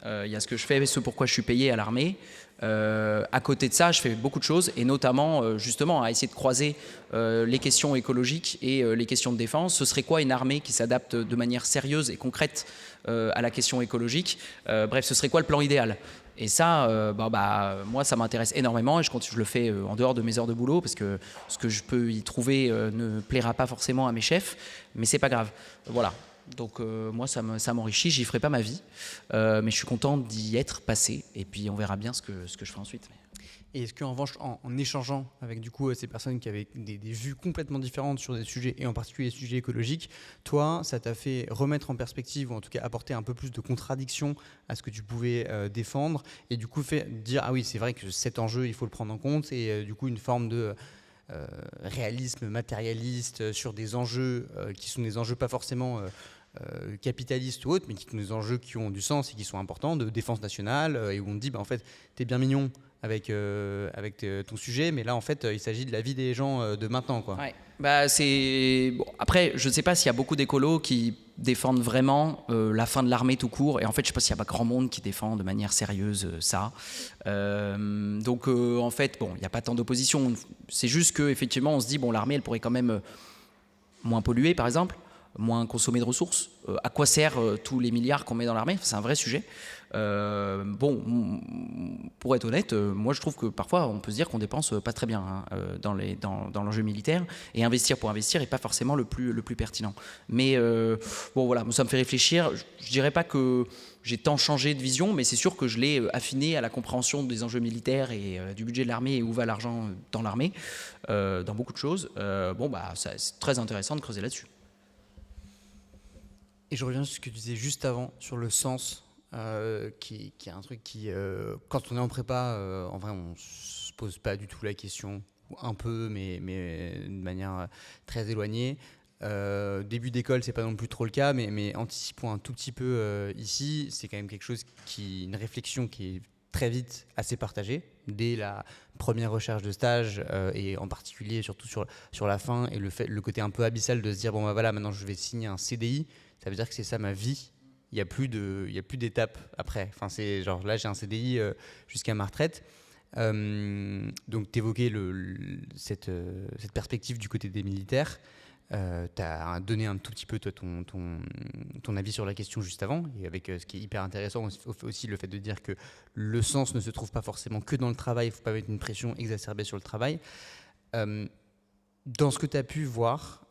Il y a ce que je fais, ce pourquoi je suis payé à l'armée. À côté de ça, je fais beaucoup de choses, et notamment justement à essayer de croiser les questions écologiques et les questions de défense. Ce serait quoi une armée qui s'adapte de manière sérieuse et concrète à la question écologique? Bref, ce serait quoi le plan idéal? Et ça, moi, ça m'intéresse énormément et je le fais en dehors de mes heures de boulot parce que ce que je peux y trouver ne plaira pas forcément à mes chefs, mais c'est pas grave. Voilà. Donc moi, ça m'enrichit, j'y ferai pas ma vie, mais je suis content d'y être passé et puis on verra bien ce que je ferai ensuite. Et est-ce qu'en revanche, en échangeant avec du coup ces personnes qui avaient des vues complètement différentes sur des sujets, et en particulier les sujets écologiques, toi, ça t'a fait remettre en perspective, ou en tout cas apporter un peu plus de contradiction à ce que tu pouvais défendre, et du coup fait dire, ah oui, c'est vrai que cet enjeu, il faut le prendre en compte, et du coup une forme de réalisme matérialiste sur des enjeux qui sont des enjeux pas forcément capitalistes ou autres, mais qui sont des enjeux qui ont du sens et qui sont importants, de défense nationale, et où on te dit, bah, en fait, t'es bien mignon avec ton sujet, mais là, en fait, il s'agit de la vie des gens de maintenant, quoi. Ouais. Bah, bon, après, je ne sais pas s'il y a beaucoup d'écolos qui défendent vraiment la fin de l'armée tout court, et en fait, je ne sais pas s'il y a pas grand monde qui défend de manière sérieuse ça. Donc, en fait, bon, il n'y a pas tant d'opposition. C'est juste qu'effectivement, on se dit, bon, l'armée, elle pourrait quand même moins polluer, par exemple, moins consommer de ressources. À quoi servent tous les milliards qu'on met dans l'armée? C'est un vrai sujet. Bon, pour être honnête, moi je trouve que parfois on peut se dire qu'on dépense pas très bien hein, dans l'enjeu militaire, et investir pour investir n'est pas forcément le plus pertinent. Mais bon voilà, ça me fait réfléchir. Je dirais pas que j'ai tant changé de vision, mais c'est sûr que je l'ai affiné à la compréhension des enjeux militaires et du budget de l'armée et où va l'argent dans l'armée, dans beaucoup de choses. Bon bah c'est très intéressant de creuser là-dessus. Et je reviens sur ce que tu disais juste avant, sur le sens qui est un truc qui, quand on est en prépa, en vrai, on se pose pas du tout la question, ou un peu, mais de manière très éloignée. Début d'école, c'est pas non plus trop le cas, mais anticipons un tout petit peu ici, c'est quand même quelque chose une réflexion qui est très vite assez partagée dès la première recherche de stage et en particulier surtout sur la fin et le côté un peu abyssal de se dire bon bah voilà, maintenant je vais signer un CDI, ça veut dire que c'est ça ma vie. Il n'y a plus d'étapes après. Enfin, c'est genre là j'ai un CDI jusqu'à ma retraite. Donc tu évoquais cette perspective du côté des militaires. Tu as donné un tout petit peu toi, ton avis sur la question juste avant, et avec ce qui est hyper intéressant aussi le fait de dire que le sens ne se trouve pas forcément que dans le travail, il ne faut pas mettre une pression exacerbée sur le travail. Dans ce que tu as pu voir,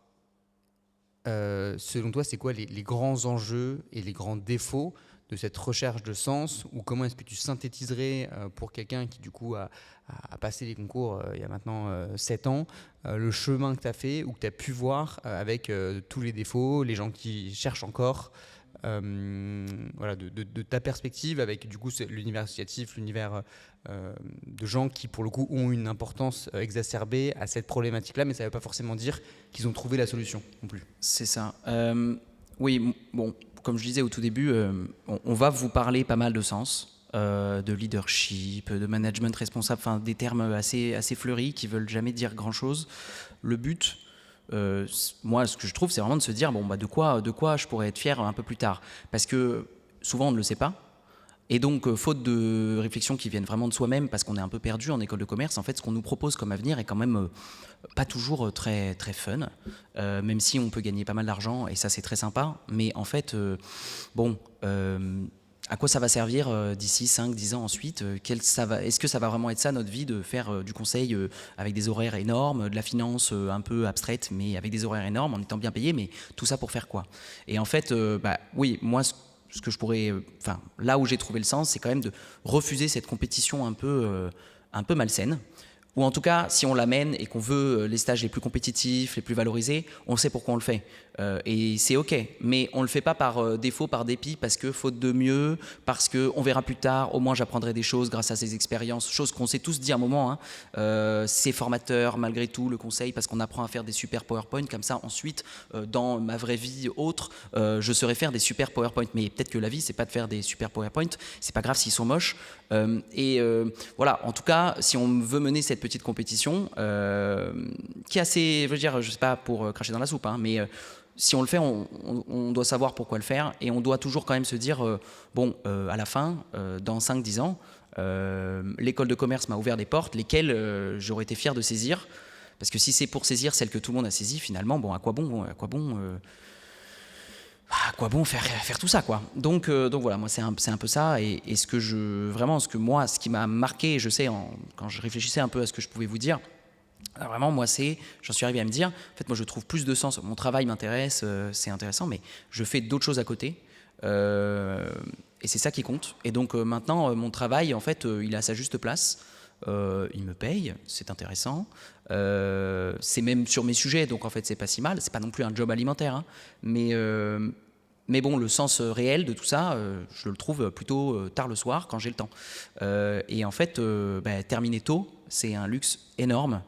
selon toi, c'est quoi les grands enjeux et les grands défauts de cette recherche de sens, ou comment est-ce que tu synthétiserais pour quelqu'un qui du coup a passé les concours il y a maintenant 7 ans, le chemin que tu as fait ou que tu as pu voir avec tous les défauts, les gens qui cherchent encore, voilà, de ta perspective avec du coup l'univers associatif, l'univers de gens qui pour le coup ont une importance exacerbée à cette problématique-là, mais ça ne veut pas forcément dire qu'ils ont trouvé la solution non plus. C'est ça. Oui, bon, comme je disais au tout début, on va vous parler pas mal de sens, de leadership, de management responsable, enfin des termes assez fleuris qui veulent jamais dire grand-chose. Le but, moi, ce que je trouve, c'est vraiment de se dire bon, bah, de quoi je pourrais être fier un peu plus tard, parce que souvent on ne le sait pas. Et donc, faute de réflexions qui viennent vraiment de soi-même, parce qu'on est un peu perdu en école de commerce, en fait, ce qu'on nous propose comme avenir est quand même pas toujours très fun, même si on peut gagner pas mal d'argent, et ça, c'est très sympa. Mais en fait, à quoi ça va servir d'ici 5-10 ans ensuite est-ce que ça va vraiment être ça, notre vie, de faire du conseil avec des horaires énormes, de la finance un peu abstraite, mais avec des horaires énormes, en étant bien payé, mais tout ça pour faire quoi? Et en fait, oui, moi, ce que je pourrais, là où j'ai trouvé le sens, c'est quand même de refuser cette compétition un peu malsaine. Ou en tout cas, si on l'amène et qu'on veut les stages les plus compétitifs, les plus valorisés, on sait pourquoi on le fait. Et c'est OK. Mais on ne le fait pas par défaut, par dépit, parce que faute de mieux, parce qu'on verra plus tard, au moins j'apprendrai des choses grâce à ces expériences, choses qu'on s'est tous dit à un moment. C'est formateur, malgré tout, le conseil, parce qu'on apprend à faire des super PowerPoint. Comme ça, ensuite, dans ma vraie vie autre, je saurais faire des super PowerPoint. Mais peut-être que la vie, c'est pas de faire des super PowerPoint. C'est pas grave s'ils sont moches. Voilà, en tout cas, si on veut mener cette petite compétition, qui est assez, je veux dire, je sais pas pour cracher dans la soupe, mais si on le fait, on doit savoir pourquoi le faire, et on doit toujours quand même se dire, à la fin, dans 5-10 ans, l'école de commerce m'a ouvert des portes, lesquelles j'aurais été fier de saisir, parce que si c'est pour saisir celle que tout le monde a saisie, finalement, à quoi bon faire tout ça, quoi. Donc voilà, moi c'est un peu ça, et ce qui m'a marqué, je sais, quand je réfléchissais un peu à ce que je pouvais vous dire, vraiment moi j'en suis arrivé à me dire, en fait moi je trouve plus de sens, mon travail m'intéresse, c'est intéressant, mais je fais d'autres choses à côté, et c'est ça qui compte. Et donc maintenant mon travail, en fait, il est à sa juste place. Il me paye, c'est intéressant. C'est même sur mes sujets, donc en fait c'est pas si mal. C'est pas non plus un job alimentaire, mais bon, le sens réel de tout ça, je le trouve plutôt tard le soir quand j'ai le temps. Et en fait, terminer tôt, c'est un luxe énorme.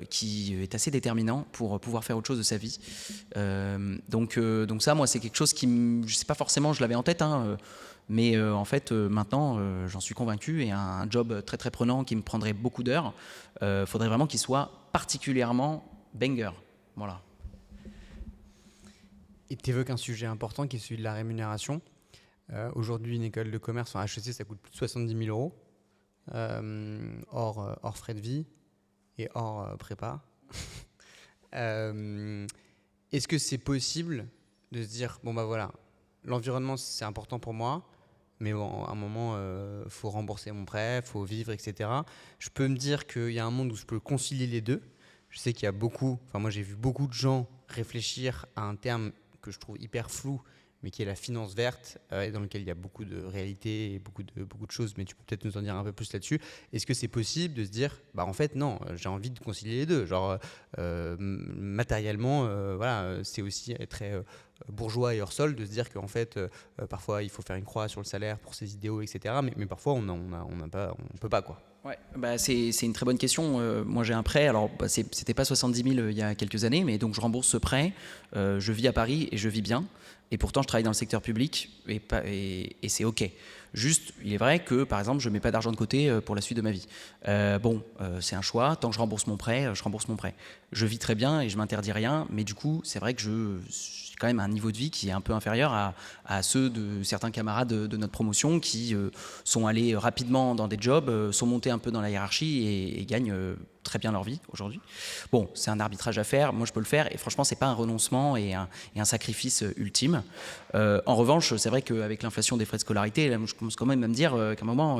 Qui est assez déterminant pour pouvoir faire autre chose de sa vie. Donc ça, moi, c'est quelque chose qui, je sais pas forcément, je l'avais en tête, mais en fait, maintenant, j'en suis convaincu, et un job très très prenant qui me prendrait beaucoup d'heures, faudrait vraiment qu'il soit particulièrement banger. Voilà. Et tu évoques un sujet important qui est celui de la rémunération. Aujourd'hui, une école de commerce en HEC, ça coûte plus de 70 000 €, hors frais de vie et hors prépa. Est-ce que c'est possible de se dire, bon bah voilà, l'environnement c'est important pour moi, mais bon, à un moment, faut rembourser mon prêt, faut vivre, etc. Je peux me dire qu'il y a un monde où je peux concilier les deux. Je sais qu'il y a moi j'ai vu beaucoup de gens réfléchir à un terme que je trouve hyper flou, mais qui est la finance verte, et dans lequel il y a beaucoup de réalités et beaucoup de choses, mais tu peux peut-être nous en dire un peu plus là-dessus. Est-ce que c'est possible de se dire, en fait non, j'ai envie de concilier les deux, genre matériellement, voilà, c'est aussi très bourgeois et hors sol de se dire qu'en fait, parfois, il faut faire une croix sur le salaire pour ses idéaux, etc. Mais parfois, on peut pas, quoi. Ouais, bah c'est une très bonne question. Moi j'ai un prêt, alors bah, c'était pas 70 000 il y a quelques années, mais donc je rembourse ce prêt. Je vis à Paris et je vis bien. Et pourtant je travaille dans le secteur public et c'est ok. Juste, il est vrai que par exemple je mets pas d'argent de côté pour la suite de ma vie. C'est un choix. Tant que je rembourse mon prêt, je rembourse mon prêt. Je vis très bien et je m'interdis rien, mais du coup c'est vrai que j'ai quand même un niveau de vie qui est un peu inférieur à ceux de certains camarades de notre promotion qui sont allés rapidement dans des jobs, sont montés un peu dans la hiérarchie et gagnent très bien leur vie aujourd'hui. Bon, c'est un arbitrage à faire, moi je peux le faire et franchement c'est pas un renoncement et un sacrifice ultime. En revanche, c'est vrai qu'avec l'inflation des frais de scolarité, là, je commence quand même à me dire qu'à un moment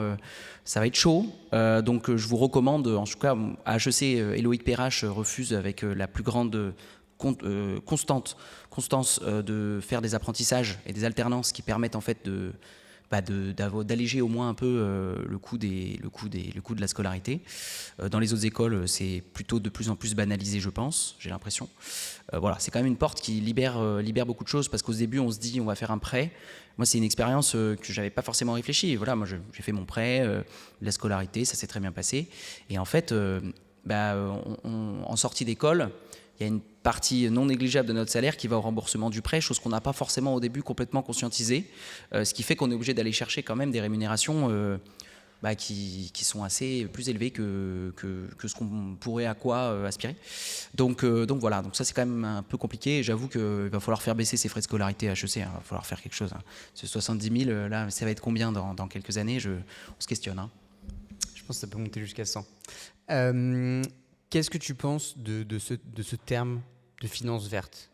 ça va être chaud. Donc je vous recommande, en tout cas à HEC, Eloïc Perrache refuse avec la plus grande constance de faire des apprentissages et des alternances qui permettent en fait d'alléger au moins un peu le coût de la scolarité. Dans les autres écoles, c'est plutôt de plus en plus banalisé, je pense, j'ai l'impression. Voilà, c'est quand même une porte qui libère beaucoup de choses parce qu'au début, on se dit on va faire un prêt. Moi, c'est une expérience que j'avais pas forcément réfléchi. Voilà, moi, j'ai fait mon prêt, la scolarité, ça s'est très bien passé. Et en fait, en sortie d'école, il y a une partie non négligeable de notre salaire qui va au remboursement du prêt, chose qu'on n'a pas forcément au début complètement conscientisée, ce qui fait qu'on est obligé d'aller chercher quand même des rémunérations qui sont assez plus élevées que ce qu'on pourrait à quoi aspirer. Donc voilà, donc ça c'est quand même un peu compliqué. J'avoue qu'il va falloir faire baisser ses frais de scolarité à HEC, hein. Il va falloir faire quelque chose. Hein. Ce 70 000, là, ça va être combien dans quelques années on se questionne. Hein. Je pense que ça peut monter jusqu'à 100. Qu'est-ce que tu penses de ce terme de finance verte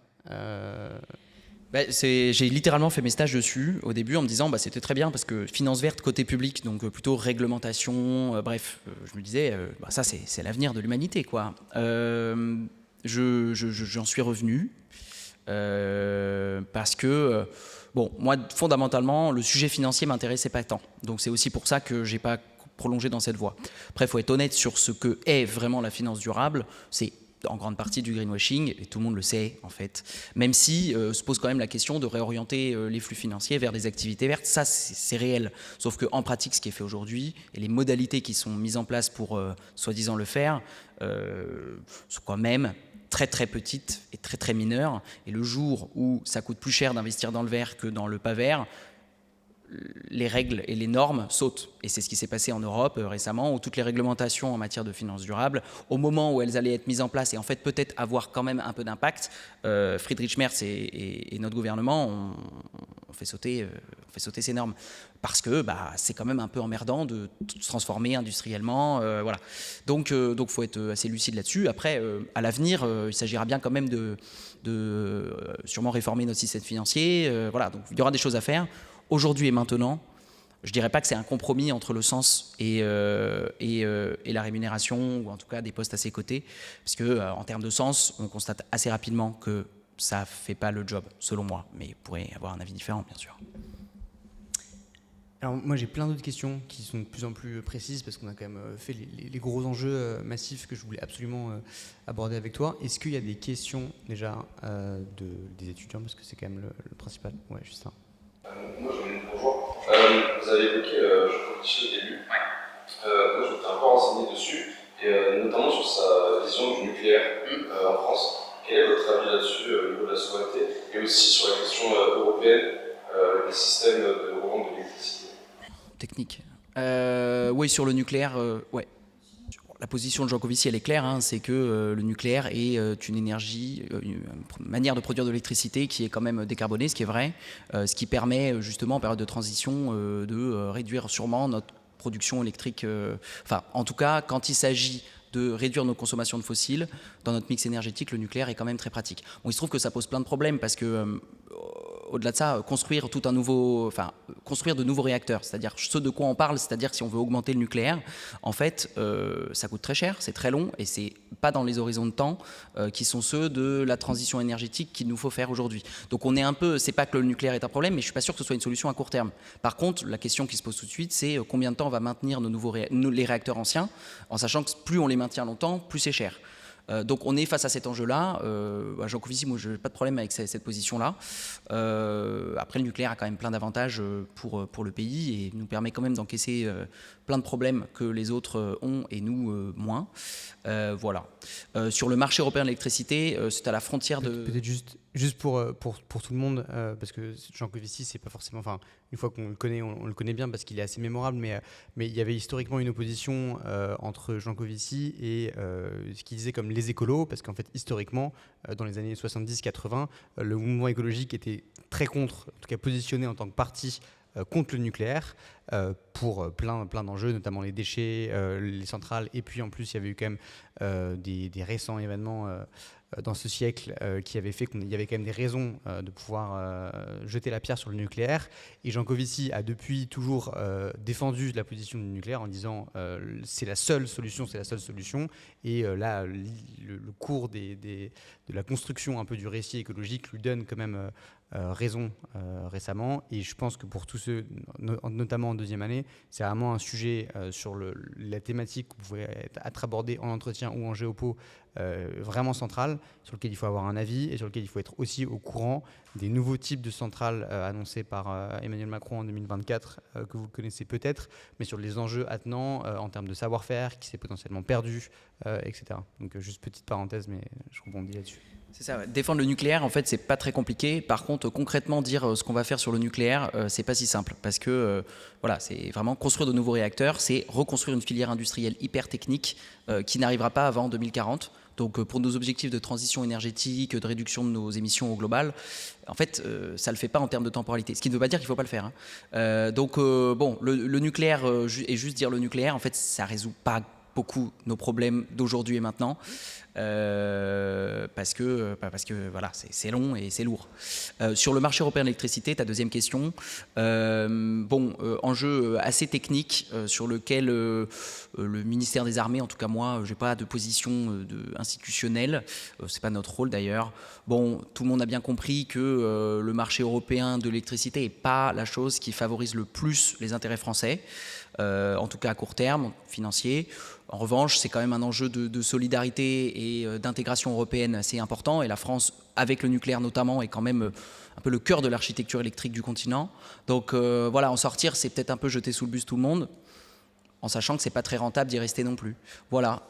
J'ai littéralement fait mes stages dessus au début en me disant c'était très bien parce que finance verte côté public, donc plutôt réglementation, je me disais ça c'est l'avenir de l'humanité quoi. J'en suis revenu parce que moi fondamentalement le sujet financier m'intéressait pas tant, donc c'est aussi pour ça que j'ai pas prolongé dans cette voie. Après, il faut être honnête sur ce que est vraiment la finance durable. C'est en grande partie du greenwashing, et tout le monde le sait en fait. Même si se pose quand même la question de réorienter les flux financiers vers des activités vertes, ça c'est réel. Sauf qu'en pratique, ce qui est fait aujourd'hui, et les modalités qui sont mises en place pour soi-disant le faire, sont quand même très très petites et très très mineures. Et le jour où ça coûte plus cher d'investir dans le vert que dans le pas vert, les règles et les normes sautent. Et c'est ce qui s'est passé en Europe récemment, où toutes les réglementations en matière de finances durables, au moment où elles allaient être mises en place et en fait peut-être avoir quand même un peu d'impact, Friedrich Merz et notre gouvernement ont fait sauter ces normes. Parce que c'est quand même un peu emmerdant de se transformer industriellement. Voilà. Donc faut être assez lucide là-dessus. Après, à l'avenir, il s'agira bien quand même de sûrement réformer notre système financier. Voilà. Donc il y aura des choses à faire. Aujourd'hui et maintenant, je ne dirais pas que c'est un compromis entre le sens et la rémunération, ou en tout cas des postes à ses côtés, parce qu'en termes de sens, on constate assez rapidement que ça ne fait pas le job, selon moi, mais il pourrait y avoir un avis différent, bien sûr. Alors moi j'ai plein d'autres questions qui sont de plus en plus précises parce qu'on a quand même fait les gros enjeux massifs que je voulais absolument aborder avec toi. Est-ce qu'il y a des questions déjà des étudiants, parce que c'est quand même le principal? Ouais, juste ça. Moi, j'en ai une bonjour. Vous avez évoqué Jean-Claude au début. Moi, je m'étais un peu renseigné dessus, et notamment sur sa vision du nucléaire en France. Quel est votre avis là-dessus au niveau de la souveraineté, et aussi sur la question européenne des systèmes de revente de l'électricité? Technique. Oui, sur le nucléaire, ouais. La position de Jean Covici, elle est claire, hein, c'est que le nucléaire est une énergie, une manière de produire de l'électricité qui est quand même décarbonée, ce qui est vrai, ce qui permet justement en période de transition de réduire sûrement notre production électrique. Enfin, en tout cas, quand il s'agit de réduire nos consommations de fossiles, dans notre mix énergétique, le nucléaire est quand même très pratique. Bon, il se trouve que ça pose plein de problèmes parce que au-delà de ça, construire de nouveaux réacteurs, c'est-à-dire ce de quoi on parle, c'est-à-dire que si on veut augmenter le nucléaire, en fait, ça coûte très cher, c'est très long et c'est pas dans les horizons de temps qui sont ceux de la transition énergétique qu'il nous faut faire aujourd'hui. Donc on est un peu, c'est pas que le nucléaire est un problème, mais je suis pas sûr que ce soit une solution à court terme. Par contre, la question qui se pose tout de suite, c'est combien de temps on va maintenir les réacteurs anciens, en sachant que plus on les maintient longtemps, plus c'est cher. Donc on est face à cet enjeu-là. Jancovici, moi je n'ai pas de problème avec cette position-là. Après le nucléaire a quand même plein d'avantages pour le pays et nous permet quand même d'encaisser plein de problèmes que les autres ont et nous moins. Voilà. Sur le marché européen de l'électricité, c'est à la frontière de... Peut-être juste pour tout le monde, parce que Jancovici, c'est pas forcément... Enfin, une fois qu'on le connaît, on le connaît bien parce qu'il est assez mémorable, mais il y avait historiquement une opposition entre Jancovici et ce qu'il disait comme les écolos, parce qu'en fait, historiquement, dans les années 70-80, le mouvement écologique était très contre, en tout cas positionné en tant que parti contre le nucléaire pour plein d'enjeux, notamment les déchets, les centrales, et puis en plus il y avait eu quand même des récents événements dans ce siècle qui avaient fait qu'il y avait quand même des raisons de pouvoir jeter la pierre sur le nucléaire. Et Jancovici a depuis toujours défendu la position du nucléaire en disant c'est la seule solution, c'est la seule solution. Et là, le cours de la construction un peu du récit écologique lui donne quand même raison récemment. Et je pense que pour tous ceux, notamment en deuxième année, c'est vraiment un sujet sur la thématique qui pouvait être abordée en entretien ou en géopo vraiment central, sur lequel il faut avoir un avis et sur lequel il faut être aussi au courant des nouveaux types de centrales annoncés par Emmanuel Macron en 2024, que vous connaissez peut-être, mais sur les enjeux attenants en termes de savoir-faire qui s'est potentiellement perdu, etc. Donc juste petite parenthèse, mais je rebondis là-dessus. C'est ça, ouais. Défendre le nucléaire, en fait, c'est pas très compliqué. Par contre, concrètement, dire ce qu'on va faire sur le nucléaire, c'est pas si simple. Parce que, voilà, c'est vraiment construire de nouveaux réacteurs, c'est reconstruire une filière industrielle hyper technique qui n'arrivera pas avant 2040. Donc, pour nos objectifs de transition énergétique, de réduction de nos émissions au global, en fait, ça le fait pas en termes de temporalité. Ce qui ne veut pas dire qu'il faut pas le faire. Donc, bon, le nucléaire, et juste dire le nucléaire, en fait, ça résout pas beaucoup nos problèmes d'aujourd'hui et maintenant. Parce que voilà, c'est long et c'est lourd. Sur le marché européen de l'électricité, ta deuxième question, enjeu assez technique sur lequel le ministère des Armées, en tout cas moi, j'ai pas de position institutionnelle, c'est pas notre rôle d'ailleurs. Bon, tout le monde a bien compris que le marché européen de l'électricité est pas la chose qui favorise le plus les intérêts français. En tout cas à court terme, financier. En revanche, c'est quand même un enjeu de solidarité et d'intégration européenne assez important. Et la France, avec le nucléaire notamment, est quand même un peu le cœur de l'architecture électrique du continent. Donc voilà, en sortir, c'est peut-être un peu jeter sous le bus tout le monde, en sachant que c'est pas très rentable d'y rester non plus. Voilà,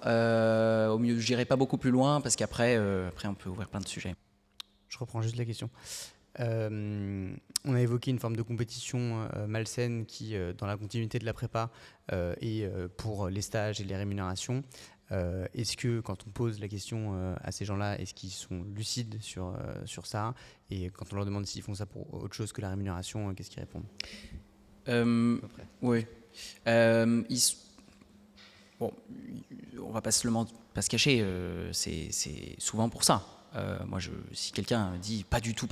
au mieux, je n'irai pas beaucoup plus loin, parce qu'après on peut ouvrir plein de sujets. Je reprends juste la question. On a évoqué une forme de compétition malsaine qui, dans la continuité de la prépa, est pour les stages et les rémunérations. Est-ce que, quand on pose la question à ces gens-là, est-ce qu'ils sont lucides sur ça? Et quand on leur demande s'ils font ça pour autre chose que la rémunération, qu'est-ce qu'ils répondent? Oui. Bon, on va pas se cacher, c'est souvent pour ça. Moi, si quelqu'un dit pas du tout,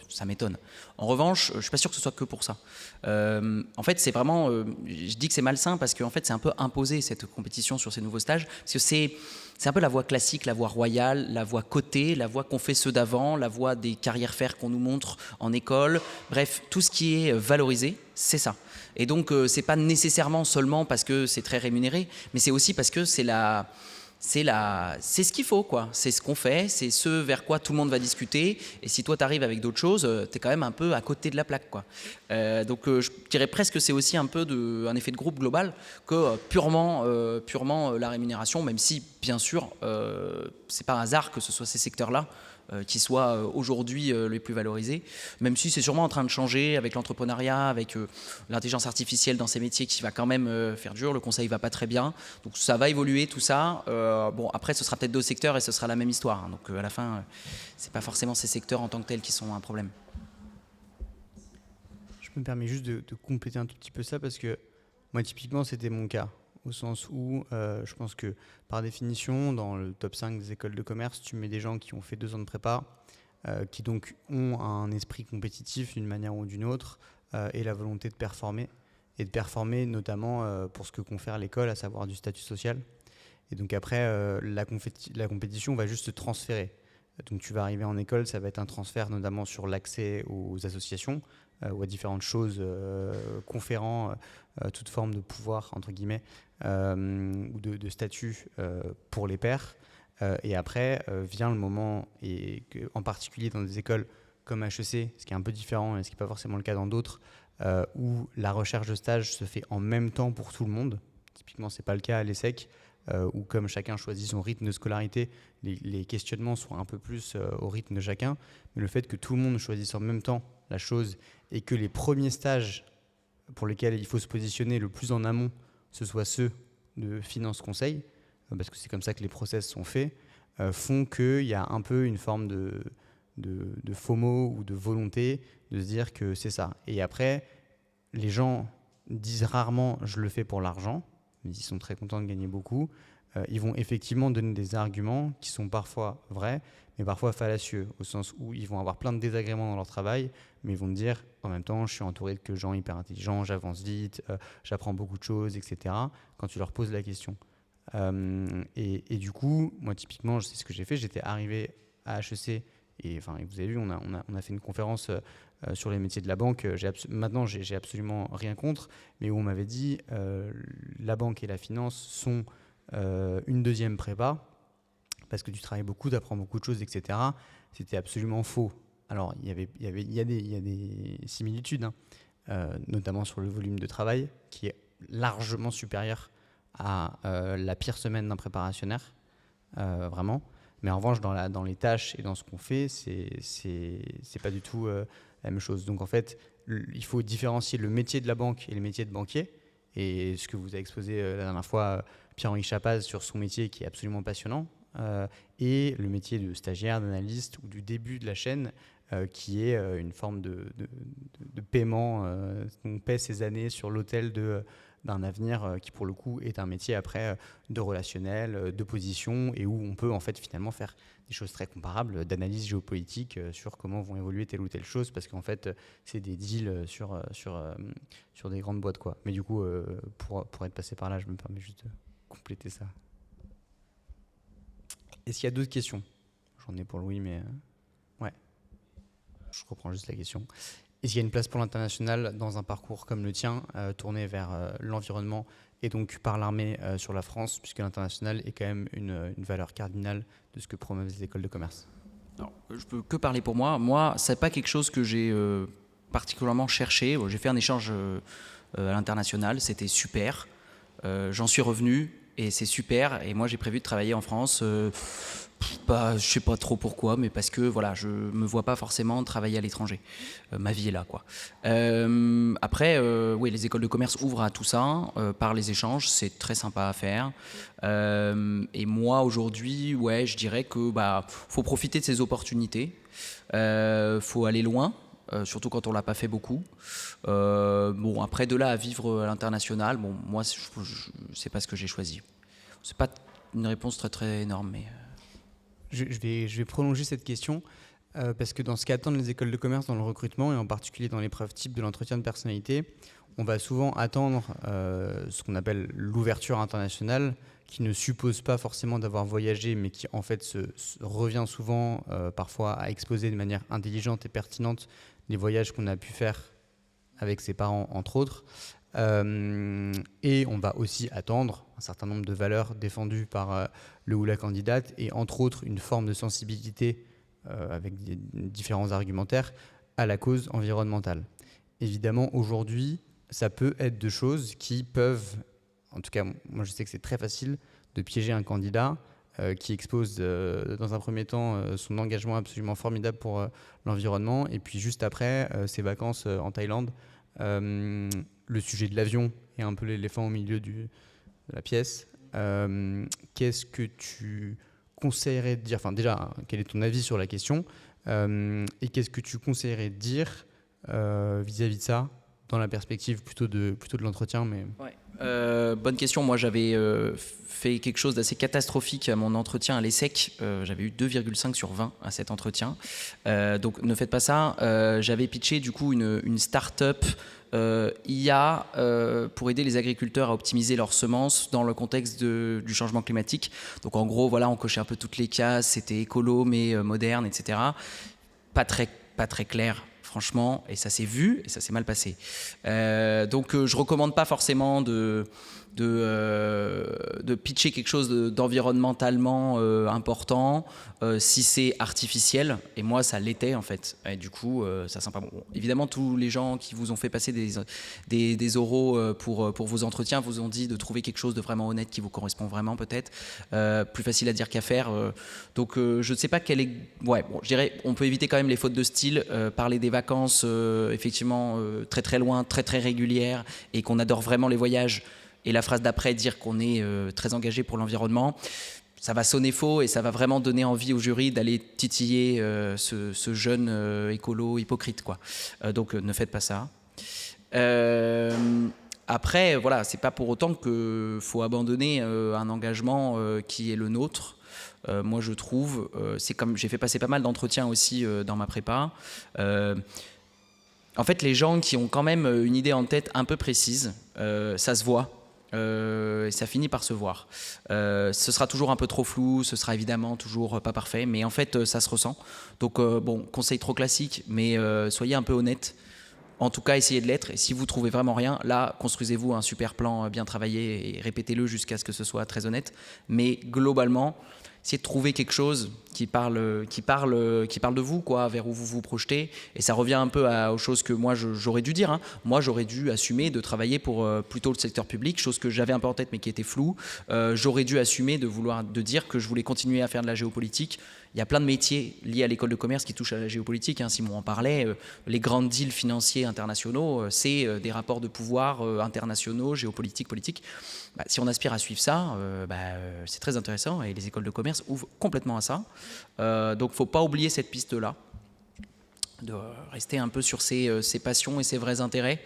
ça m'étonne. En revanche, je suis pas sûr que ce soit que pour ça. En fait, c'est vraiment, je dis que c'est malsain parce qu'en fait, c'est un peu imposé cette compétition sur ces nouveaux stages, parce que c'est un peu la voie classique, la voie royale, la voie cotée, la voie qu'ont fait ceux d'avant, la voie des carrières fer qu'on nous montre en école. Bref, tout ce qui est valorisé, c'est ça. Et donc, c'est pas nécessairement seulement parce que c'est très rémunéré, mais c'est aussi parce que c'est ce qu'il faut, quoi. C'est ce qu'on fait, c'est ce vers quoi tout le monde va discuter. Et si toi, tu arrives avec d'autres choses, tu es quand même un peu à côté de la plaque, quoi. Donc, je dirais presque que c'est aussi un peu un effet de groupe global que purement la rémunération, même si, bien sûr, c'est pas un hasard que ce soit ces secteurs-là qui soient aujourd'hui les plus valorisés, même si c'est sûrement en train de changer avec l'entrepreneuriat, avec l'intelligence artificielle dans ces métiers qui va quand même faire dur, le conseil va pas très bien, donc ça va évoluer tout ça. Bon, après ce sera peut-être d'autres secteurs et ce sera la même histoire, hein. Donc à la fin, c'est pas forcément ces secteurs en tant que tels qui sont un problème. Je me permets juste de compléter un tout petit peu ça parce que moi typiquement c'était mon cas. Au sens où je pense que par définition, dans le top 5 des écoles de commerce, tu mets des gens qui ont fait 2 ans de prépa, qui donc ont un esprit compétitif d'une manière ou d'une autre, et la volonté de performer, et de performer notamment pour ce que confère l'école, à savoir du statut social. Et donc après, la compétition va juste se transférer. Donc tu vas arriver en école, ça va être un transfert notamment sur l'accès aux associations, ou à différentes choses conférant toute forme de pouvoir, entre guillemets, ou de statut pour les pairs. Et après, vient le moment, en particulier dans des écoles comme HEC, ce qui est un peu différent et ce qui n'est pas forcément le cas dans d'autres, où la recherche de stage se fait en même temps pour tout le monde. Typiquement, ce n'est pas le cas à l'ESSEC, où comme chacun choisit son rythme de scolarité, les questionnements sont un peu plus au rythme de chacun. Mais le fait que tout le monde choisisse en même temps la chose et que les premiers stages pour lesquels il faut se positionner le plus en amont, ce soit ceux de finance conseil, parce que c'est comme ça que les process sont faits, font qu'il y a un peu une forme de FOMO ou de volonté de se dire que c'est ça. Et après, les gens disent rarement « je le fais pour l'argent », mais ils sont très contents de gagner beaucoup. Ils vont effectivement donner des arguments qui sont parfois vrais, mais parfois fallacieux, au sens où ils vont avoir plein de désagréments dans leur travail, mais ils vont dire en même temps, je suis entouré de gens hyper intelligents, j'avance vite, j'apprends beaucoup de choses, etc. Quand tu leur poses la question. Et du coup, moi typiquement, c'est ce que j'ai fait, j'étais arrivé à HEC, et vous avez vu, on a fait une conférence sur les métiers de la banque. Maintenant, j'ai absolument rien contre, mais où on m'avait dit la banque et la finance sont une deuxième prépa, parce que tu travailles beaucoup, tu apprends beaucoup de choses, etc. C'était absolument faux. Alors, il y a des similitudes, notamment sur le volume de travail, qui est largement supérieur à la pire semaine d'un préparationnaire, vraiment. Mais en revanche, dans les tâches et dans ce qu'on fait, c'est pas du tout la même chose. Donc en fait, il faut différencier le métier de la banque et le métier de banquier. Et ce que vous avez exposé la dernière fois, Pierre-Henri Chapaz, sur son métier qui est absolument passionnant, et le métier de stagiaire, d'analyste ou du début de la chaîne, qui est une forme de paiement. On paie ses années sur l'autel d'un avenir qui pour le coup est un métier après de relationnel, de position, et où on peut en fait finalement faire des choses très comparables, d'analyse géopolitique sur comment vont évoluer telle ou telle chose, parce qu'en fait c'est des deals sur des grandes boîtes, quoi. Mais du coup pour être passé par là, je me permets juste de compléter ça. Est-ce qu'il y a d'autres questions? J'en ai pour Louis, mais ouais, je reprends juste la question. Est-ce qu'il y a une place pour l'international dans un parcours comme le tien, tourné vers l'environnement et donc par l'armée sur la France, puisque l'international est quand même une valeur cardinale de ce que promeuvent les écoles de commerce? Alors, je peux que parler pour moi. Moi, c'est pas quelque chose que j'ai particulièrement cherché. J'ai fait un échange à l'international, c'était super. J'en suis revenu et c'est super. Et moi, j'ai prévu de travailler en France. Je sais pas trop pourquoi, mais parce que voilà, je me vois pas forcément travailler à l'étranger. Ma vie est là, quoi. Après, oui, les écoles de commerce ouvrent à tout ça par les échanges, c'est très sympa à faire. Et moi aujourd'hui, ouais, je dirais que faut profiter de ces opportunités. Faut aller loin. Surtout quand on l'a pas fait beaucoup. Bon, après de là à vivre à l'international, bon, moi c'est pas ce que j'ai choisi. C'est pas une réponse très très énorme, mais je vais prolonger cette question parce que dans ce qu'attendent les écoles de commerce dans le recrutement et en particulier dans l'épreuve type de l'entretien de personnalité, on va souvent attendre ce qu'on appelle l'ouverture internationale, qui ne suppose pas forcément d'avoir voyagé, mais qui en fait revient souvent parfois à exposer de manière intelligente et pertinente les voyages qu'on a pu faire avec ses parents, entre autres. Et on va aussi attendre un certain nombre de valeurs défendues par le ou la candidate, et entre autres une forme de sensibilité avec des différents argumentaires à la cause environnementale. Évidemment, aujourd'hui, ça peut être deux choses qui peuvent, en tout cas moi je sais que c'est très facile de piéger un candidat qui expose dans un premier temps son engagement absolument formidable pour l'environnement, et puis juste après ses vacances en Thaïlande. Le sujet de l'avion est un peu l'éléphant au milieu de la pièce. Qu'est-ce que tu conseillerais de dire, enfin déjà, quel est ton avis sur la question, et qu'est-ce que tu conseillerais de dire vis-à-vis de ça, dans la perspective plutôt de l'entretien, mais... Ouais. Bonne question. Moi, j'avais fait quelque chose d'assez catastrophique à mon entretien à l'ESSEC. J'avais eu 2,5 sur 20 à cet entretien. Donc, ne faites pas ça. J'avais pitché du coup une start-up IA pour aider les agriculteurs à optimiser leurs semences dans le contexte du changement climatique. Donc, en gros, voilà, on cochait un peu toutes les cases. C'était écolo, mais moderne, etc. Pas très clair. franchement, et ça s'est vu, et ça s'est mal passé. Donc je recommande pas forcément de pitcher quelque chose d'environnementalement important si c'est artificiel, et moi ça l'était en fait, et du coup ça sent pas bon. Évidemment, tous les gens qui vous ont fait passer des oraux pour vos entretiens vous ont dit de trouver quelque chose de vraiment honnête qui vous correspond vraiment, peut-être plus facile à dire qu'à faire, donc je ne sais pas quel est... Ouais, bon, je dirais on peut éviter quand même les fautes de style, parler des vacances effectivement très très loin, très très régulières, et qu'on adore vraiment les voyages, et la phrase d'après dire qu'on est très engagé pour l'environnement, ça va sonner faux, et ça va vraiment donner envie au jury d'aller titiller ce jeune écolo hypocrite, quoi. Donc ne faites pas ça. Après, voilà, c'est pas pour autant qu'il faut abandonner un engagement qui est le nôtre. Moi, je trouve, c'est comme j'ai fait passer pas mal d'entretiens aussi dans ma prépa. En fait, les gens qui ont quand même une idée en tête un peu précise, ça se voit. Et ça finit par se voir. Ce sera toujours un peu trop flou, ce sera évidemment toujours pas parfait, mais en fait ça se ressent. Donc bon, conseil trop classique, mais soyez un peu honnête. En tout cas, essayez de l'être, et si vous trouvez vraiment rien, là, construisez-vous un super plan bien travaillé et répétez-le jusqu'à ce que ce soit très honnête. Mais globalement, essayez de trouver quelque chose qui parle de vous, quoi, vers où vous vous projetez. Et ça revient un peu aux choses que moi j'aurais dû dire, hein. Moi, j'aurais dû assumer de travailler pour plutôt le secteur public, chose que j'avais un peu en tête mais qui était floue. J'aurais dû assumer de dire que je voulais continuer à faire de la géopolitique. Il y a plein de métiers liés à l'école de commerce qui touchent à la géopolitique, hein. Simon en parlait. Les grands deals financiers internationaux, c'est des rapports de pouvoir internationaux, géopolitiques, politiques. Bah, si on aspire à suivre ça, c'est très intéressant, et les écoles de commerce ouvrent complètement à ça. Donc il ne faut pas oublier cette piste-là, de rester un peu sur ses passions et ses vrais intérêts,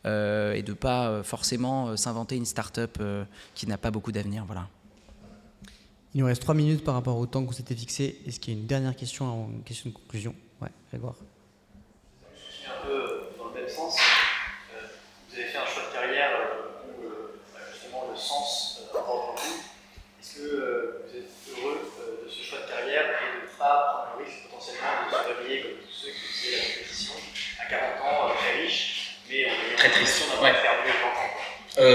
et de ne pas forcément s'inventer une start-up qui n'a pas beaucoup d'avenir. Voilà. Il nous reste 3 minutes par rapport au temps qu'on s'était fixé. Est-ce qu'il y a une dernière question avant une question de conclusion? Ouais, Grégoire. Je suis un peu dans le même sens. Vous avez fait un choix de carrière où justement le sens importe beaucoup. Est-ce que vous êtes heureux de ce choix de carrière et de ne pas prendre le risque potentiellement de se réveiller comme tous ceux qui faisaient la compétition à 40 ans, très riche, mais on a l'impression d'avoir fait mieux de 20 ans, quoi.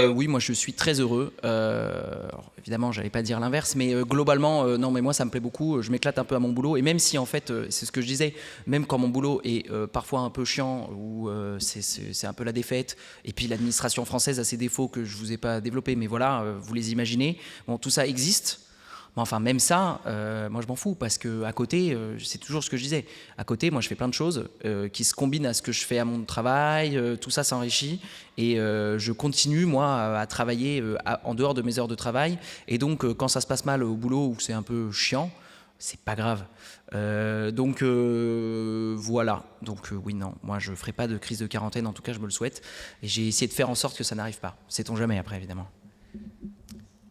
Oui, moi je suis très heureux. Alors, évidemment, j'allais pas dire l'inverse, mais globalement, non, mais moi ça me plaît beaucoup. Je m'éclate un peu à mon boulot, et même si en fait, c'est ce que je disais, même quand mon boulot est parfois un peu chiant, ou c'est un peu la défaite, et puis l'administration française a ses défauts que je vous ai pas développés, mais voilà, vous les imaginez. Bon, tout ça existe. Mais enfin, même ça, moi je m'en fous, parce qu'à côté, c'est toujours ce que je disais, à côté, moi je fais plein de choses qui se combinent à ce que je fais à mon travail, tout ça s'enrichit, et je continue, moi, à travailler en dehors de mes heures de travail, et donc quand ça se passe mal au boulot, ou c'est un peu chiant, c'est pas grave. Donc voilà, donc oui, non, moi je ferai pas de crise de quarantaine, en tout cas je me le souhaite, et j'ai essayé de faire en sorte que ça n'arrive pas. Sait-on jamais après, évidemment.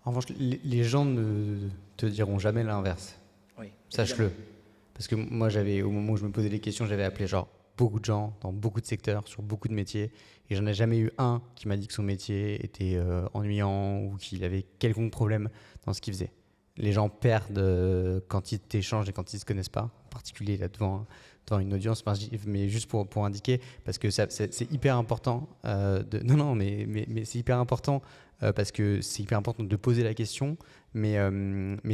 En revanche, les gens ne te diront jamais l'inverse. Oui, sache-le. Parce que moi, au moment où je me posais les questions, j'avais appelé genre beaucoup de gens dans beaucoup de secteurs, sur beaucoup de métiers, et j'en ai jamais eu un qui m'a dit que son métier était ennuyant ou qu'il avait quelconque problème dans ce qu'il faisait. Les gens perdent quand ils t'échangent et quand ils ne se connaissent pas, en particulier là devant une audience, mais juste pour indiquer, parce que c'est hyper important. Mais c'est hyper important parce que c'est hyper important de poser la question, mais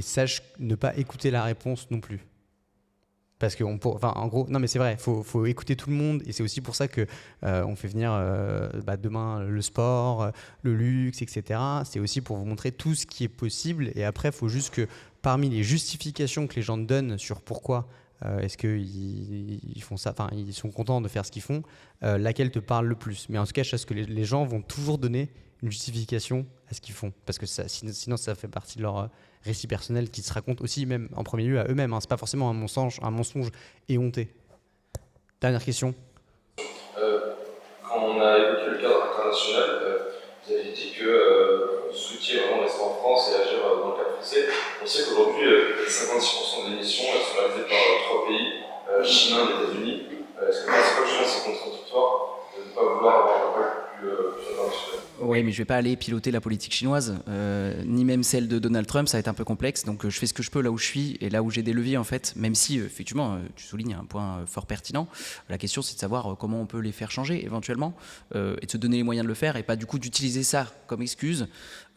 sache ne pas écouter la réponse non plus. Parce que en gros, non mais c'est vrai, faut écouter tout le monde, et c'est aussi pour ça que on fait venir demain le sport, le luxe, etc. C'est aussi pour vous montrer tout ce qui est possible, et après il faut juste que parmi les justifications que les gens donnent sur pourquoi est-ce qu'ils font ça, enfin ils sont contents de faire ce qu'ils font, laquelle te parle le plus. Mais en tout cas, je sais que les gens vont toujours donner une justification à ce qu'ils font, parce que sinon ça fait partie de leur récit personnel qui se racontent aussi même en premier lieu à eux-mêmes, hein. C'est pas forcément un mensonge éhonté. Dernière question. Quand on a évoqué le cadre international, vous avez dit que vous souhaitiez vraiment rester en France et agir dans le cadre français. On sait qu'aujourd'hui, 56% des missions sont réalisées par 3 pays, Chine, Inde et États-Unis. Est-ce que c'est pas justement c'est contradictoire de ne pas vouloir avoir un impact plus international? Oui, Oui, mais je ne vais pas aller piloter la politique chinoise, ni même celle de Donald Trump, ça va être un peu complexe. Donc je fais ce que je peux là où je suis et là où j'ai des leviers en fait, même si effectivement tu soulignes un point fort pertinent. La question c'est de savoir comment on peut les faire changer éventuellement et de se donner les moyens de le faire et pas du coup d'utiliser ça comme excuse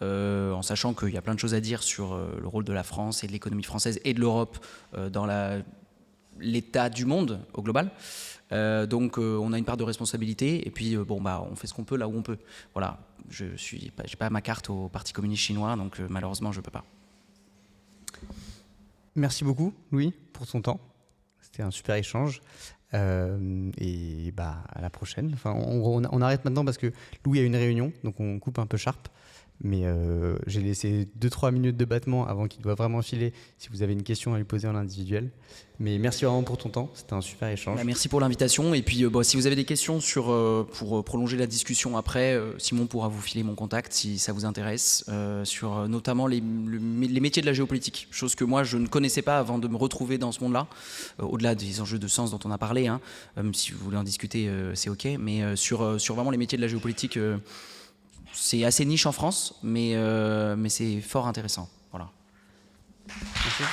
en sachant qu'il y a plein de choses à dire sur le rôle de la France et de l'économie française et de l'Europe dans l'état du monde au global. Donc on a une part de responsabilité et puis on fait ce qu'on peut là où on peut. Voilà, j'ai pas ma carte au Parti communiste chinois, donc malheureusement je peux pas. Merci beaucoup Louis pour ton temps. C'était un super échange. Et à la prochaine. Enfin, on arrête maintenant parce que Louis a une réunion, donc on coupe un peu sharp. Mais j'ai laissé 2-3 minutes de battement avant qu'il doit vraiment filer si vous avez une question à lui poser en individuel. Mais merci vraiment pour ton temps, c'était un super échange. Merci pour l'invitation et puis si vous avez des questions pour prolonger la discussion après, Simon pourra vous filer mon contact si ça vous intéresse, sur notamment les métiers de la géopolitique, chose que moi je ne connaissais pas avant de me retrouver dans ce monde-là, au-delà des enjeux de sens dont on a parlé, hein, si vous voulez en discuter c'est ok, mais sur vraiment les métiers de la géopolitique, c'est assez niche en France, mais c'est fort intéressant. Voilà. Merci.